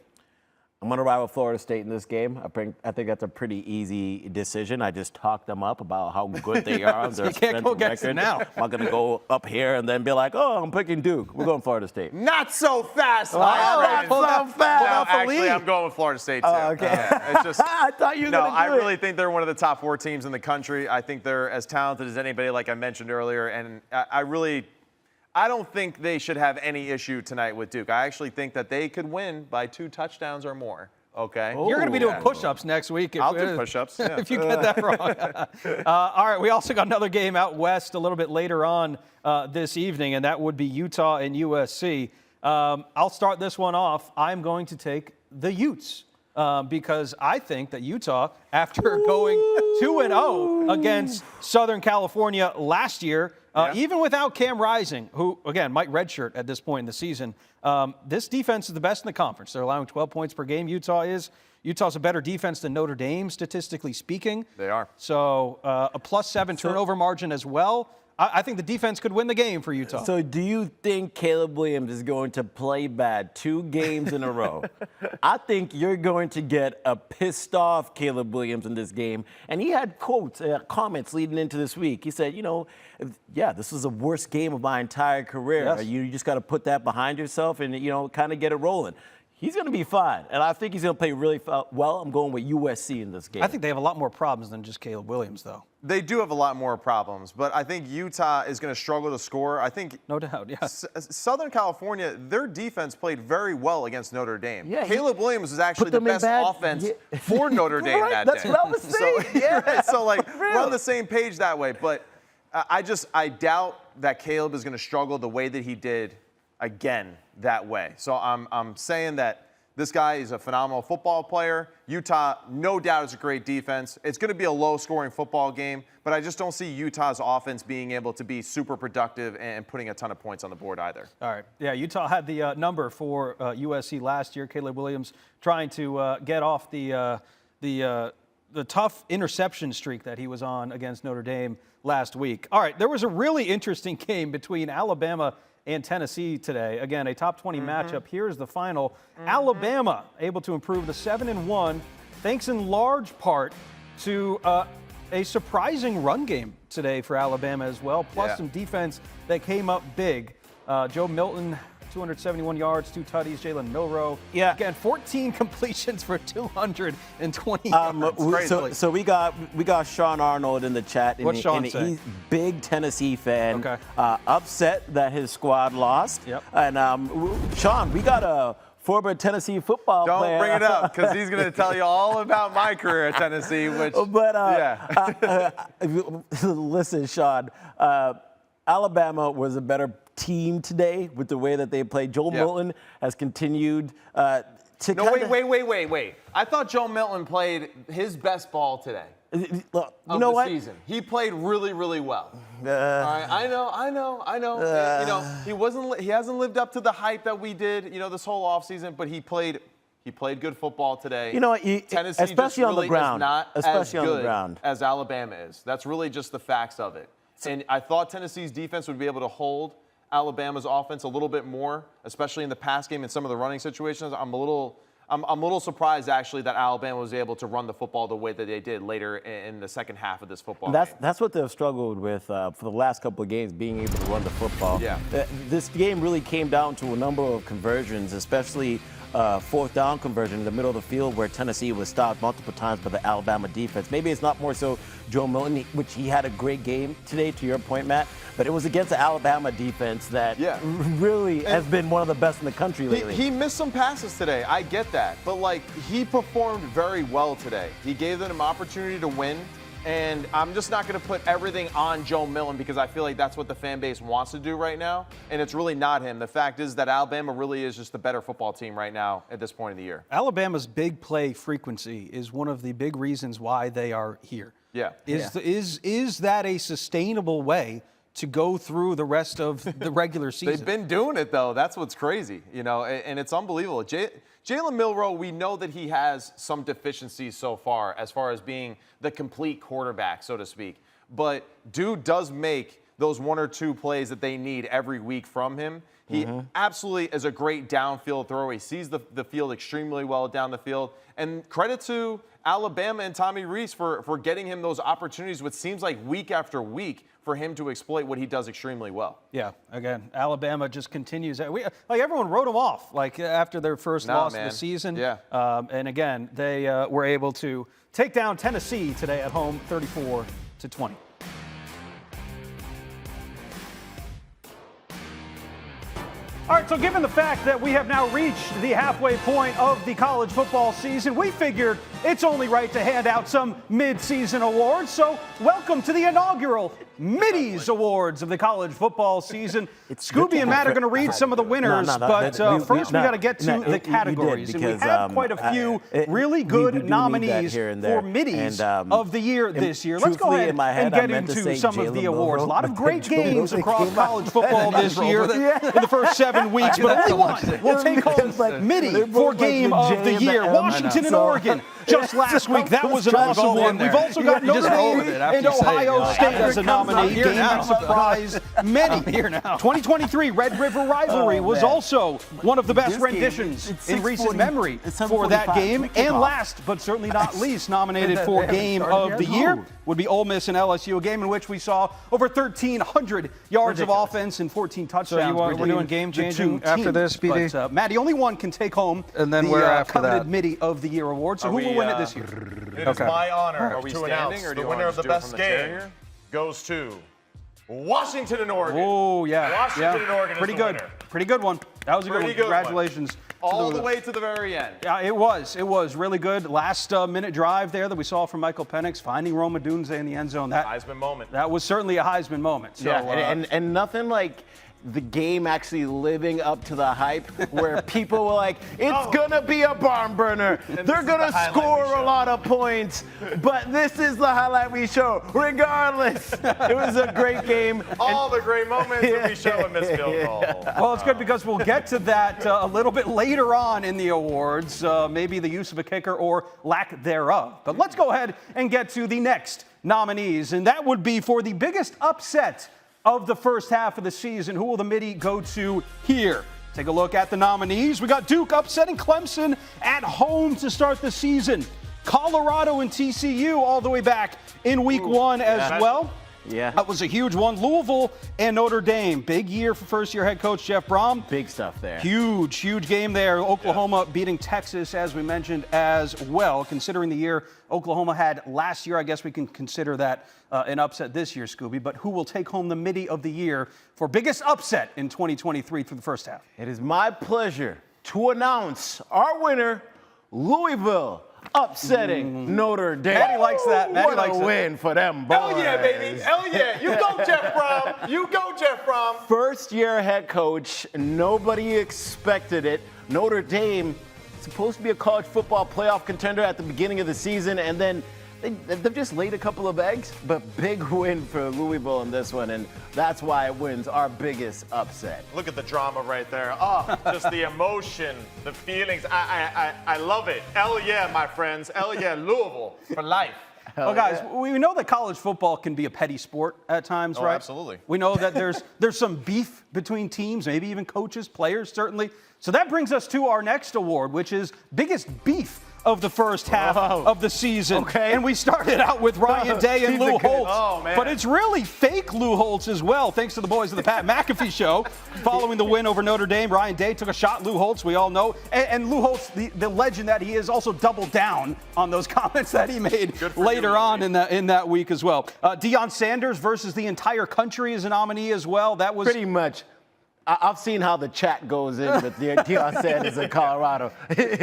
I'm going to ride with Florida State in this game. I think that's a pretty easy decision. I just talked them up about how good they are. You can't go against it now. I'm not going to go up here and then be like, oh, I'm picking Duke. We're going Florida State. Not so fast, not so fast. No, actually, I'm going with Florida State, too. Okay. Yeah, it's just, I thought you were going to do I really think they're one of the top 4 teams in the country. I think they're as talented as anybody, like I mentioned earlier, and I don't think they should have any issue tonight with Duke. I actually think that they could win by 2 touchdowns or more. Okay. You're going to be doing push-ups next week. I'll do push-ups. Yeah. If you get that wrong. All right, we also got another game out west a little bit later on this evening, and that would be Utah and USC. I'll start this one off. I'm going to take the Utes because I think that Utah, after going 2-0 against Southern California last year, even without Cam Rising, who, again, might redshirt at this point in the season, this defense is the best in the conference. They're allowing 12 points per game. Utah's a better defense than Notre Dame, statistically speaking. They are. So a +7 turnover margin as well. I think the defense could win the game for Utah. So do you think Caleb Williams is going to play bad 2 games in a row? I think you're going to get a pissed off Caleb Williams in this game. And he had comments leading into this week. He said, this is the worst game of my entire career. Yes. You just got to put that behind yourself and, kind of get it rolling. He's going to be fine, and I think he's going to play really well. I'm going with USC in this game. I think they have a lot more problems than just Caleb Williams, though. They do have a lot more problems, but I think Utah is going to struggle to score. I think no doubt, yeah. Southern California, their defense played very well against Notre Dame. Yeah, Caleb Williams was actually the best offense for Notre Dame that That's day. what I was saying. So we're on the same page that way. But I doubt that Caleb is going to struggle the way that he did again that way. So I'm saying that this guy is a phenomenal football player. Utah, no doubt, is a great defense. It's going to be a low-scoring football game, but I just don't see Utah's offense being able to be super productive and putting a ton of points on the board either. All right. Yeah, Utah had the number for USC last year. Caleb Williams trying to get off the tough interception streak that he was on against Notre Dame last week. All right, there was a really interesting game between Alabama and Tennessee today. Again, a top 20 matchup. Here's the final. Alabama able to improve to 7-1, thanks in large part to a surprising run game today for Alabama as well, plus some defense that came up big. Joe Milton, 271 yards, 2 tutties. Jalen Milroe, again, 14 completions for 220 yards. So we got Sean Arnold in the chat. What's Sean say? He's big Tennessee fan. Okay. Upset that his squad lost. Yep. And Sean, we got a former Tennessee football player. Don't bring it up, because he's going to tell you all about my career at Tennessee, which, listen, Sean, Alabama was a better team today with the way that they played. Joe Milton has continued to wait. I thought Joe Milton played his best ball today. Look, you know what? Season. He played really, really well. All right, I know. He hasn't lived up to the hype that we did, this whole offseason, but he played good football today. You know what? Tennessee especially just on really the ground, is not especially as on good the ground, as Alabama is. That's really just the facts of it. And I thought Tennessee's defense would be able to hold Alabama's offense a little bit more, especially in the pass game and some of the running situations. I'm a little surprised, actually, that Alabama was able to run the football the way that they did later in the second half of this football game. That's what they've struggled with for the last couple of games, being able to run the football. Yeah. This game really came down to a number of conversions, especially fourth down conversion in the middle of the field where Tennessee was stopped multiple times by the Alabama defense. Maybe it's not more so Joe Milton, which he had a great game today, to your point, Matt, but it was against the Alabama defense that really has been one of the best in the country lately. He missed some passes today. I get that. But, he performed very well today. He gave them an opportunity to win. And I'm just not going to put everything on Joe Milton because I feel like that's what the fan base wants to do right now. And it's really not him. The fact is that Alabama really is just the better football team right now at this point in the year. Alabama's big play frequency is one of the big reasons why they are here. Yeah. Is that a sustainable way to go through the rest of the regular season? They've been doing it, though. That's what's crazy, and it's unbelievable. Jalen Milroe, we know that he has some deficiencies so far as being the complete quarterback, so to speak. But dude does make those one or two plays that they need every week from him. He absolutely is a great downfield thrower. He sees the field extremely well down the field. And credit to Alabama and Tommy Rees for getting him those opportunities, which seems like week after week, for him to exploit what he does extremely well. Yeah, again, Alabama just continues. Everyone wrote them off, after their first loss of the season. Yeah. And again, they were able to take down Tennessee today at home, 34-20. All right, so given the fact that we have now reached the halfway point of the college football season, we figured it's only right to hand out some mid-season awards. So welcome to the inaugural Middies Awards of the college football season. Scooby and Matt are going to read some of the winners, but first we got to get to the categories. And we have quite a few really good nominees for Middies of the year this year. Let's go ahead and get into some of the awards. A lot of great games across college football this year in the first 7 weeks, but only one will take home Middie for Game of the Year. Washington and Oregon. Just last week, that was an awesome one. We've also got Notre Dame and Ohio State as a nominee. Game that surprised many. 2023 Red River Rivalry was also one of the best renditions in recent memory for that game. And last, but certainly not least, nominated for Game of the Year would be Ole Miss and LSU, a game in which we saw over 1,300 yards of offense and 14 touchdowns. So we're doing game-changing after this, PD? But, Matty, only one can take home the coveted Middy of the Year award. So who will win it this year? It is my honor to announce or the winner of the best game goes to Washington and Oregon. Oh, yeah. Washington and Oregon Pretty is the good. winner. Pretty good one. That was a good one. Congratulations. All the way to the very end. Yeah, it was. It was really good. Last minute drive there that we saw from Michael Penix, finding Roma Dunze in the end zone. That Heisman moment. That was certainly a Heisman moment. So, and nothing like the game actually living up to the hype where people were like, it's gonna be a barn burner. They're gonna score a lot of points, but this is the highlight we show. Regardless, it was a great game. All the great moments that we show in this field goal. Well, it's good because we'll get to that a little bit later on in the awards, maybe the use of a kicker or lack thereof. But let's go ahead and get to the next nominees, and that would be for the biggest upset of the first half of the season. Who will the Middy go to here? Take a look at the nominees. We got Duke upsetting Clemson at home to start the season. Colorado and TCU all the way back in week 1 as well. Yeah. That was a huge one. Louisville and Notre Dame. Big year for first-year head coach Jeff Brom. Big stuff there. Huge game there. Oklahoma beating Texas, as we mentioned, as well. Considering the year Oklahoma had last year, I guess we can consider that an upset this year, Scooby. But who will take home the Middy of the Year for biggest upset in 2023 through the first half? It is my pleasure to announce our winner, Louisville, upsetting Notre Dame. Matty likes that. Matty What likes a it. win for them boys. Hell yeah, baby. Hell yeah. You go, Jeff Brom. You go, Jeff Brom. First-year head coach. Nobody expected it. Notre Dame, supposed to be a college football playoff contender at the beginning of the season, and then they've just laid a couple of eggs, but big win for Louisville in this one, and that's why it wins our biggest upset. Look at the drama right there. Oh, just the emotion, the feelings. I love it. Hell yeah, my friends. Hell yeah, Louisville for life. Well, guys, we know that college football can be a petty sport at times, right? Absolutely. We know that there's some beef between teams, maybe even coaches, players, certainly. So that brings us to our next award, which is biggest beef of the first half of the season. Okay. And we started out with Ryan Day and Lou Holtz. Oh, man. But it's really fake Lou Holtz as well, thanks to the boys of the Pat McAfee Show. Following the win over Notre Dame, Ryan Day took a shot at Lou Holtz, we all know. And Lou Holtz, the legend that he is, also doubled down on those comments that he made later on in that week as well. Deion Sanders versus the entire country is a nominee as well. That was Pretty much. I've seen how the chat goes in with Deion Sanders in Colorado.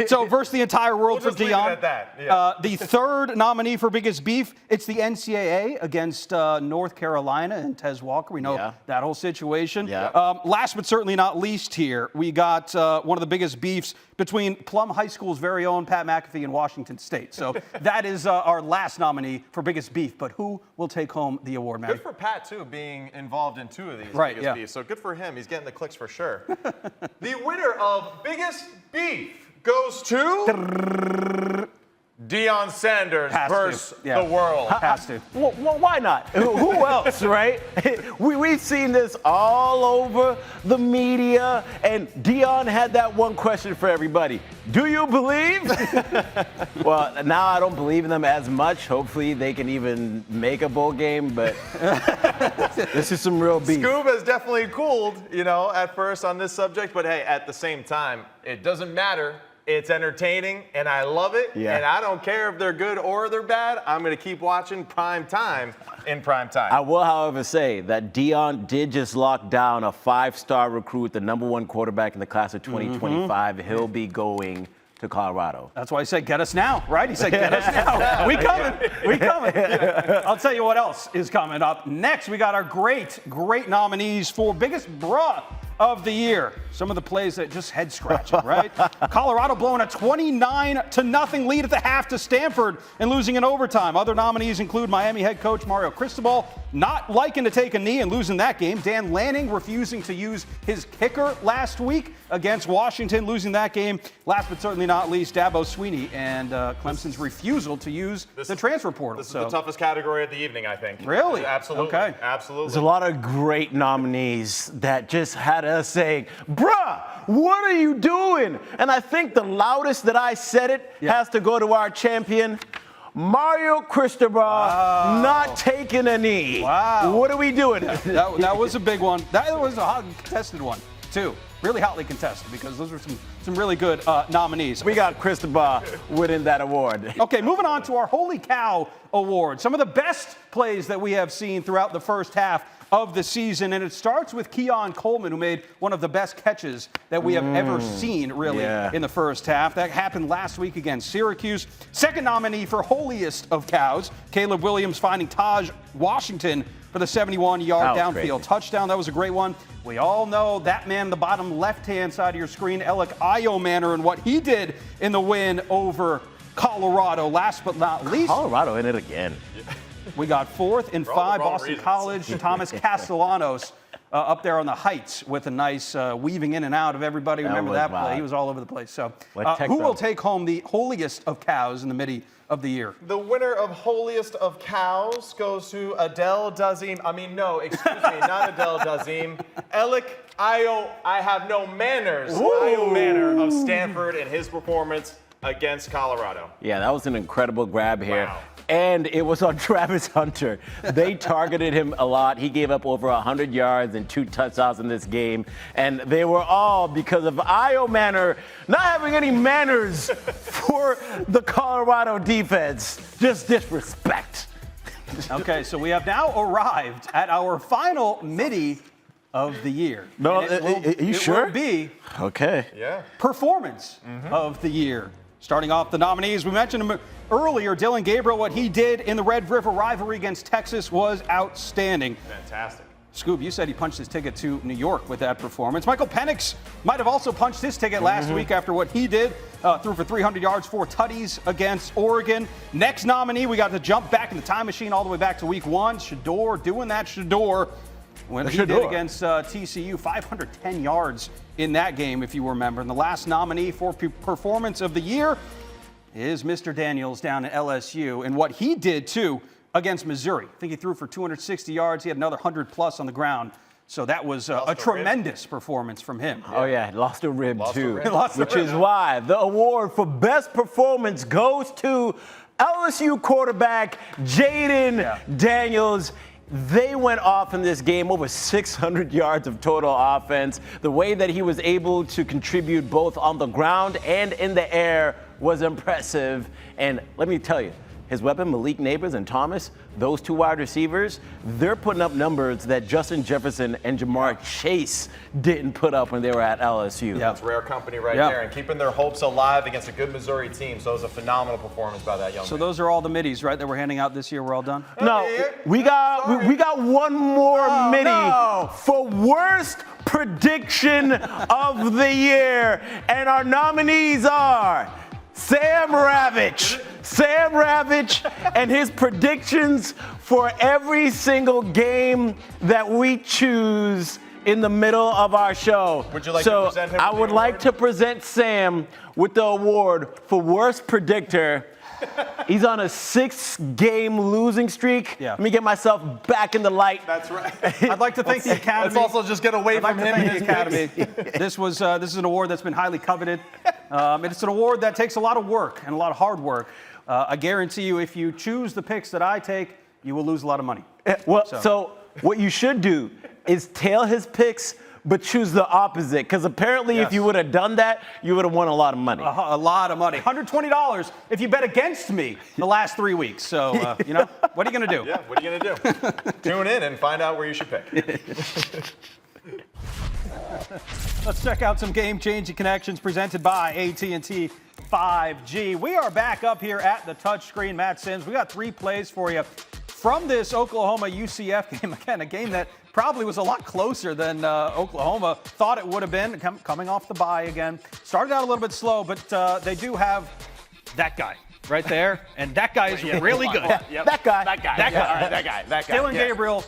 So versus the entire world We'll for just leave it Deion. at that, yeah. The third nominee for biggest beef, it's the NCAA against North Carolina and Tez Walker. We know that whole situation. Yeah. Last but certainly not least here, we got one of the biggest beefs between Plum High School's very own Pat McAfee and Washington State. So that is our last nominee for biggest beef. But who will take home the award, Matty? Good for Pat, too, being involved in two of these Right, biggest yeah. beefs. So good for him. He's getting the clicks for sure. The winner of biggest beef goes to Deion Sanders Has to, versus yeah. the world. Has to. Well, why not? Who else, right? We've seen this all over the media, and Deion had that one question for everybody. Do you believe? Well, now I don't believe in them as much. Hopefully they can even make a bowl game, but this is some real beef. Scoob has definitely cooled, at first on this subject, but hey, at the same time, it doesn't matter. It's entertaining, and I love it. Yeah. And I don't care if they're good or they're bad. I'm going to keep watching prime time in prime time. I will, however, say that Deion did just lock down a 5-star recruit, the #1 quarterback in the class of 2025. He'll be going to Colorado. That's why he said, get us now, right? He said, get us now. We coming. We coming. I'll tell you what else is coming up. Next, we got our great nominees for biggest bruh of the year. Some of the plays that just head scratching, right? Colorado blowing a 29-0 lead at the half to Stanford and losing in overtime. Other nominees include Miami head coach Mario Cristobal not liking to take a knee and losing that game. Dan Lanning refusing to use his kicker last week against Washington, losing that game. Last but certainly not least, Dabo Swinney and Clemson's refusal to use the transfer portal. This is the toughest category of the evening, I think. Really? Absolutely. Okay. Absolutely. There's a lot of great nominees that just had us saying, bruh, what are you doing? And I think the loudest that I said it has to go to our champion, Mario Cristobal, not taking a knee. Wow. What are we doing? That was a big one. That was a hotly contested one, too. Really hotly contested because those were some really good nominees. We got Cristobal winning that award. Okay, moving on to our Holy Cow Award. Some of the best plays that we have seen throughout the first half of the season, and it starts with Keon Coleman, who made one of the best catches that we have ever seen, really, in the first half. That happened last week against Syracuse. Second nominee for Holiest of Cows, Caleb Williams finding Taj Washington for the 71-yard downfield touchdown. That was a great one. We all know that man in the bottom left-hand side of your screen, Alec Iomanner, and what he did in the win over Colorado. Last but not least, Colorado in it again. we got 4th and 5, Boston reasons. College, Thomas Castellanos up there on the heights with a nice weaving in and out of everybody. Remember that play? He was all over the place. So who will take home the Holiest of Cows in the Midi of the year? The winner of Holiest of Cows goes to Adele Dazim. Not Adele Dazim. Alec I have no manners. Iomanner of Stanford and his performance against Colorado. Yeah, that was an incredible grab here. Wow. And it was on Travis Hunter. They targeted him a lot. He gave up over 100 yards and 2 touchdowns in this game. And they were all because of Iomanner not having any manners for the Colorado defense. Just disrespect. Okay, so we have now arrived at our final Midi of the year. No, And you sure? It will be Okay. Yeah. performance of the year. Starting off the nominees, we mentioned him earlier, Dillon Gabriel. What he did in the Red River rivalry against Texas was outstanding. Fantastic. Scoob, you said he punched his ticket to New York with that performance. Michael Penix might have also punched his ticket last week after what he did. Threw for 300 yards, 4 tutties against Oregon. Next nominee, we got to jump back in the time machine all the way back to week 1. Shador doing that Shador. When he did against TCU, 510 yards in that game, if you remember. And the last nominee for performance of the year is Mr. Daniels down at LSU. And what he did, too, against Missouri. I think he threw for 260 yards. He had another 100-plus on the ground. So that was a tremendous performance from him. Oh, yeah, lost a rib, too. Which is why the award for best performance goes to LSU quarterback Jaden Daniels. They went off in this game, over 600 yards of total offense. The way that he was able to contribute both on the ground and in the air was impressive. And let me tell you, his weapon, Malik Neighbors and Thomas, those 2 wide receivers, they're putting up numbers that Justin Jefferson and Jamar Chase didn't put up when they were at LSU. That's rare company right there, and keeping their hopes alive against a good Missouri team. So it was a phenomenal performance by that young man. So those are all the middies, right, that we're handing out this year. We're all done? No, we got one more midi for worst prediction of the year. And our nominees are Sam Ravech and his predictions for every single game that we choose in the middle of our show. Would you like to present him with I the would award? like to present Sam with the award for worst predictor. He's on a 6-game losing streak. Yeah. Let me get myself back in the light. That's right. I'd like to thank the Academy. Let's also just get away I'd like from to him thank and the his Academy. This is an award that's been highly coveted. It's an award that takes a lot of work and a lot of hard work. I guarantee you, if you choose the picks that I take, you will lose a lot of money. So what you should do is tail his picks, but choose the opposite. Because apparently, if you would have done that, you would have won a lot of money. A lot of money. $120 if you bet against me the last 3 weeks. So, what are you going to do? Yeah, what are you going to do? Tune in and find out where you should pick. Let's check out some game-changing connections presented by AT&T 5G. We are back up here at the touchscreen. Matt Sims, we got 3 plays for you from this Oklahoma UCF game. Again, a game that probably was a lot closer than Oklahoma thought it would have been, coming off the bye again. Started out a little bit slow, but they do have that guy right there, and that guy is really good. Yep. That guy. All right, that guy. Dillon Gabriel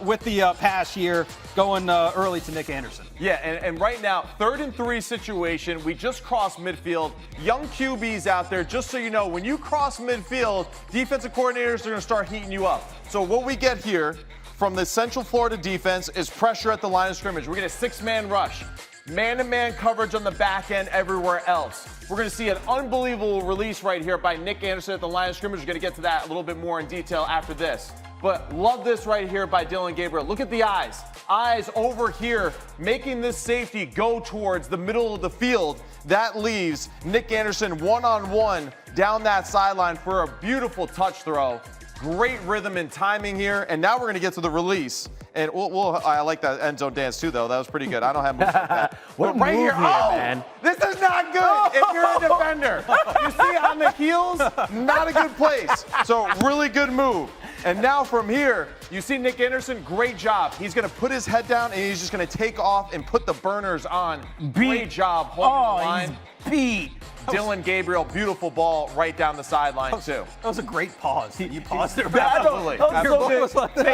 with the pass here, going early to Nick Anderson. Yeah, and right now, 3rd and 3 situation. We just crossed midfield. Young QBs out there, just so you know, when you cross midfield, defensive coordinators are going to start heating you up. So what we get here from the Central Florida defense is pressure at the line of scrimmage. We're going to 6-man rush. Man-to-man coverage on the back end everywhere else. We're going to see an unbelievable release right here by Nick Anderson at the line of scrimmage. We're going to get to that a little bit more in detail after this. But love this right here by Dillon Gabriel. Look at the eyes. Eyes over here, making this safety go towards the middle of the field. That leaves Nick Anderson one-on-one down that sideline for a beautiful touch throw. Great rhythm and timing here. And now we're going to get to the release. And I like that end zone dance too, though. That was pretty good. I don't have moves like that. What right move here, man. This is not good if you're a defender. You see on the heels, not a good place. So really good move. And now from here, you see Nick Anderson, great job. He's going to put his head down and he's just going to take off and put the burners on. Great job holding the line. Beat. Dillon Gabriel, beautiful ball right down the sideline too. That was a great pause. You paused there. Absolutely. Absolutely.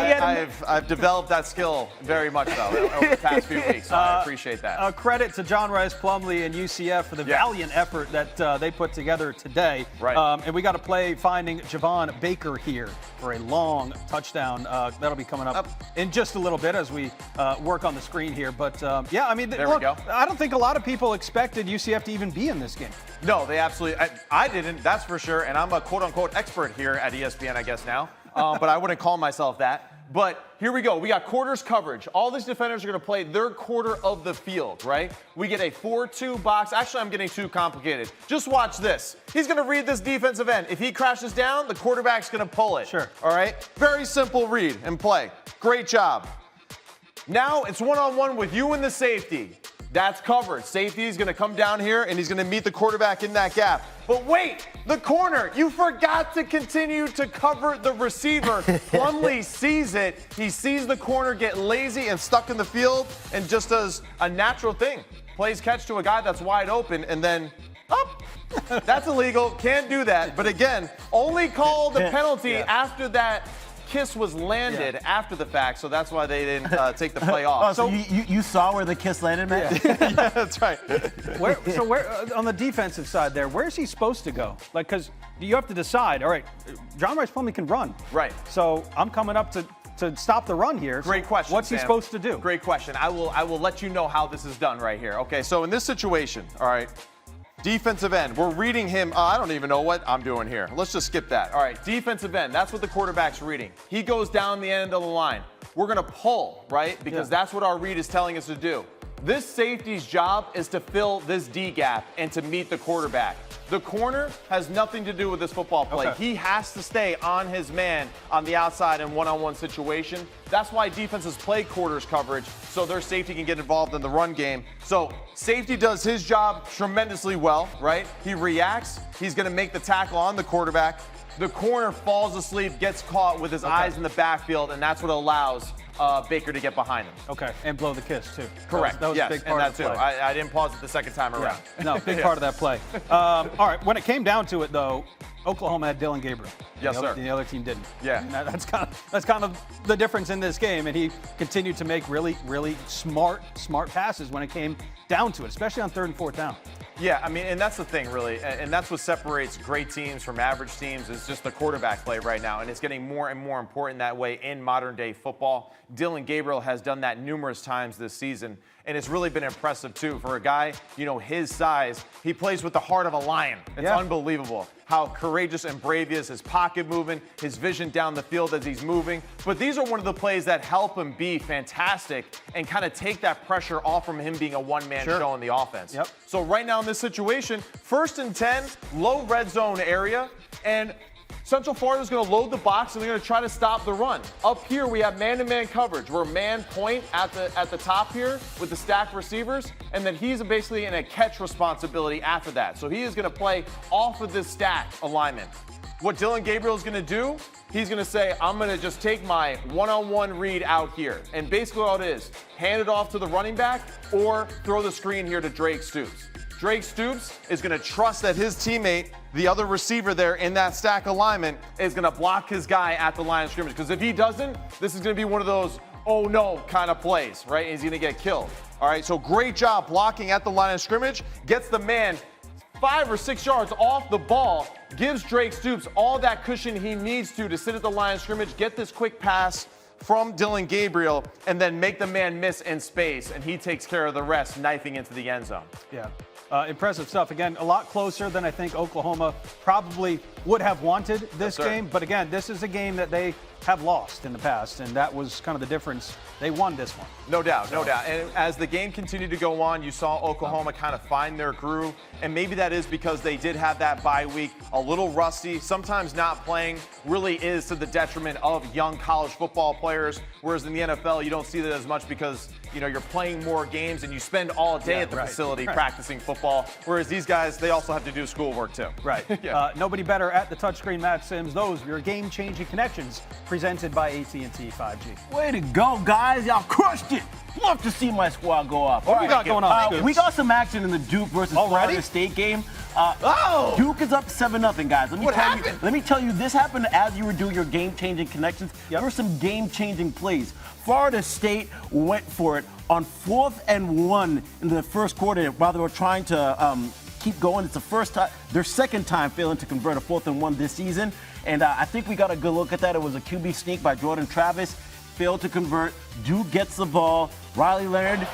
I've developed that skill very much though over the past few weeks. So I appreciate that. Credit to John Rice Plumlee and UCF for the valiant effort that they put together today. Right. And we got to play finding Javon Baker here for a long touchdown. That'll be coming up in just a little bit as we work on the screen here. But yeah, I mean, there look, we go. I don't think a lot of people expected UCF to even be in this game. No, they absolutely. I didn't. That's for sure. And I'm a quote-unquote expert here at ESPN, I guess now. But I wouldn't call myself that. But here we go. We got quarters coverage. All these defenders are going to play their quarter of the field, right? We get a 4-2 box. Actually, I'm getting too complicated. Just watch this. He's going to read this defensive end. If he crashes down, the quarterback's going to pull it. Sure. All right? Very simple read and play. Great job. Now it's one-on-one with you and the safety. That's covered. Safety is going to come down here, and he's going to meet the quarterback in that gap. But wait, the corner. You forgot to continue to cover the receiver. Plumlee sees it. He sees the corner get lazy and stuck in the field and just does a natural thing. Plays catch to a guy that's wide open, and then up. That's illegal. Can't do that. But again, only call the penalty after that kiss was landed after the fact, so that's why they didn't take the play off. So you saw where the kiss landed, man? Yeah, that's right. Where on the defensive side there, where's he supposed to go? Like, because you have to decide, all right, John Rice Plumlee can run. Right. So I'm coming up to stop the run here. Great question, What's he Sam. supposed to do? Great question. I will let you know how this is done right here. Okay, so in this situation, all right, defensive end, we're reading him. I don't even know what I'm doing here. Let's just skip that. All right, defensive end, that's what the quarterback's reading. He goes down the end of the line. We're going to pull, right? Because that's what our read is telling us to do. This safety's job is to fill this D gap and to meet the quarterback. The corner has nothing to do with this football play. Okay. He has to stay on his man on the outside in one-on-one situation. That's why defenses play quarters coverage, so their safety can get involved in the run game. So safety does his job tremendously well, right? He reacts. He's going to make the tackle on the quarterback. The corner falls asleep, gets caught with his eyes in the backfield, and that's what allows Baker to get behind him. Okay, and blow the kiss, too. Correct. That was yes, a big part and of that the too. play. I didn't pause it the second time around. No, big part of that play. All right, when it came down to it, though, Oklahoma had Dylan Gabriel. Yes, sir. The other team didn't. Yeah. And that's kind of the difference in this game, and he continued to make really, really smart passes when it came down to it, especially on 3rd and 4th down. Yeah, I mean, and that's the thing, really, and that's what separates great teams from average teams is just the quarterback play right now, and it's getting more and more important that way in modern-day football. Dylan Gabriel has done that numerous times this season, and it's really been impressive, too. For a guy, his size, he plays with the heart of a lion. It's unbelievable how courageous and brave he is, his pocket movement, his vision down the field as he's moving. But these are one of the plays that help him be fantastic and kind of take that pressure off from him being a one-man show in the offense. Yep. So right now in this situation, 1st and 10, low red zone area, and Central Florida's going to load the box, and they're going to try to stop the run. Up here, we have man-to-man coverage. We're man point at the top here with the stacked receivers, and then he's basically in a catch responsibility after that. So he is going to play off of this stack alignment. What Dylan Gabriel is going to do, he's going to say, I'm going to just take my one-on-one read out here. And basically all it is, hand it off to the running back or throw the screen here to Drake Stoops. Drake Stoops is going to trust that his teammate, the other receiver there in that stack alignment, is going to block his guy at the line of scrimmage. Because if he doesn't, this is going to be one of those, oh no, kind of plays, right? He's going to get killed. All right, so great job blocking at the line of scrimmage. Gets the man 5 or 6 yards off the ball, gives Drake Stoops all that cushion he needs to sit at the line of scrimmage, get this quick pass from Dylan Gabriel, and then make the man miss in space, and he takes care of the rest, knifing into the end zone. Yeah. Impressive stuff. Again, a lot closer than I think Oklahoma probably would have wanted this game. But again, this is a game that they have lost in the past, and that was kind of the difference. They won this one. No doubt, no doubt. And as the game continued to go on, you saw Oklahoma kind of find their groove, and maybe that is because they did have that bye week, a little rusty. Sometimes not playing really is to the detriment of young college football players, whereas in the NFL, you don't see that as much because, you're playing more games and you spend all day at the facility practicing football, whereas these guys, they also have to do schoolwork too. Right. Nobody better at the touchscreen, Matt Sims. Those are your game-changing connections presented by AT&T 5G. Way to go, guys. Y'all crushed it. Love to see my squad go off. What we got going on, Scoops? We got some action in the Duke versus Florida State game. Duke is up 7-0, guys. Let me tell you, this happened as you were doing your game-changing connections. There were some game-changing plays. Florida State went for it on 4th and 1 in the first quarter while they were trying to keep going. It's the first time, their second time failing to convert a 4th and 1 this season. And I think we got a good look at that. It was a QB sneak by Jordan Travis. Failed to convert. Duke gets the ball. Riley Leonard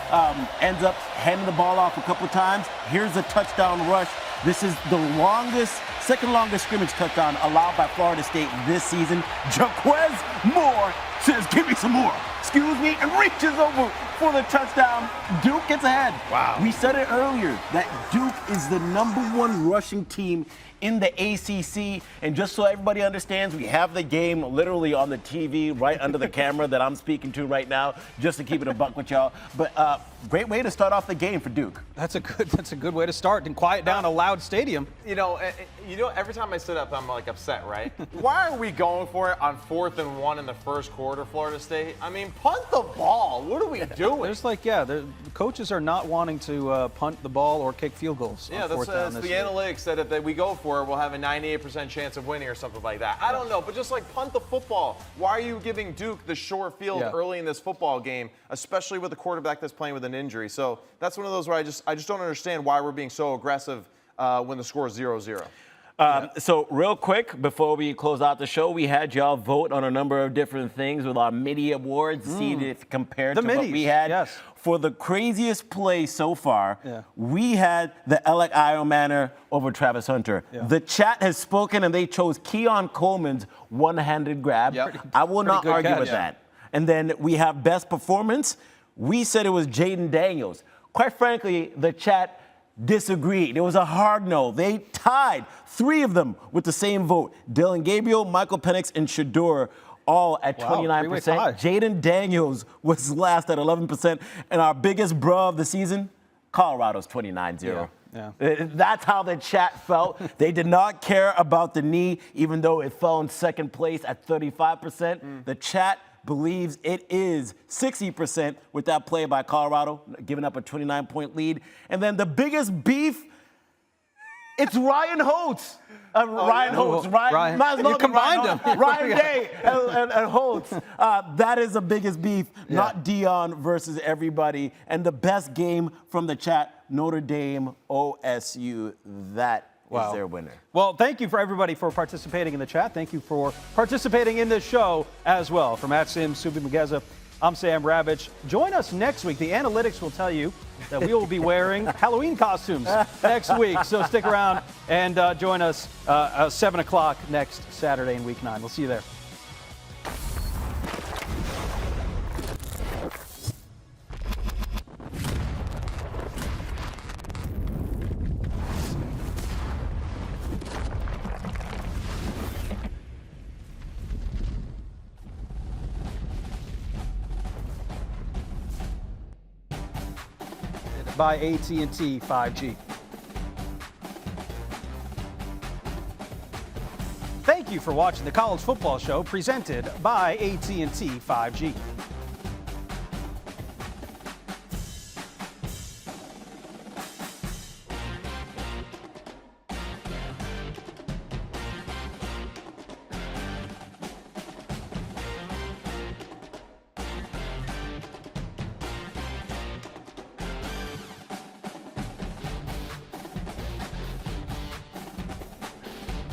ends up handing the ball off a couple times. Here's a touchdown rush. This is the second longest scrimmage touchdown allowed by Florida State this season. Jaquez Moore says, give me some more. Excuse me, and reaches over for the touchdown. Duke gets ahead. Wow. We said it earlier that Duke is the #1 rushing team in the ACC. And just so everybody understands, we have the game literally on the TV right under the camera that I'm speaking to right now, just to keep it a buck with y'all. But great way to start off the game for Duke. That's a good way to start and quiet down a loud stadium. You know, every time I sit up, I'm like upset, right? Why are we going for it on 4th and 1 in the first quarter, Florida State? I mean, punt the ball. What are we doing? There's the coaches are not wanting to punt the ball or kick field goals. Yeah, that's the analytics that if we go for it, we'll have a 98% chance of winning or something like that. I don't know, but just like punt the football. Why are you giving Duke the short field early in this football game, especially with a quarterback that's playing with an injury? So that's one of those where I just don't understand why we're being so aggressive when the score is 0-0. So real quick, before we close out the show, we had y'all vote on a number of different things with our midi awards, see if compared to what we had. Yes. For the craziest play so far, we had the Alec Manor over Travis Hunter. Yeah. The chat has spoken, and they chose Keon Coleman's one-handed grab. I will not argue with that. And then we have best performance. We said it was Jaden Daniels. Quite frankly, the chat disagreed. It was a hard no. They tied 3 of them with the same vote. Dylan Gabriel, Michael Penix, and Shador all at 29%. Jaden Daniels was last at 11%. And our biggest bro of the season, Colorado's 29-0. Yeah. That's how the chat felt. They did not care about the knee, even though it fell in second place at 35%. The chat believes it is 60% with that play by Colorado, giving up a 29-point lead. And then the biggest beef, it's Ryan Holtz. Ryan Holtz. Ryan you combined them. Ryan Day and Holtz. That is the biggest beef, not Dion versus everybody. And the best game from the chat, Notre Dame, OSU. That is their winner. Well, thank you for everybody for participating in the chat. Thank you for participating in this show as well. From @Sims, Skubie Mageza, I'm Sam Ravech. Join us next week. The analytics will tell you that we will be wearing Halloween costumes next week. So stick around and join us 7 o'clock next Saturday in Week 9. We'll see you there. By AT&T 5G. Thank you for watching the College Football Show presented by AT&T 5G.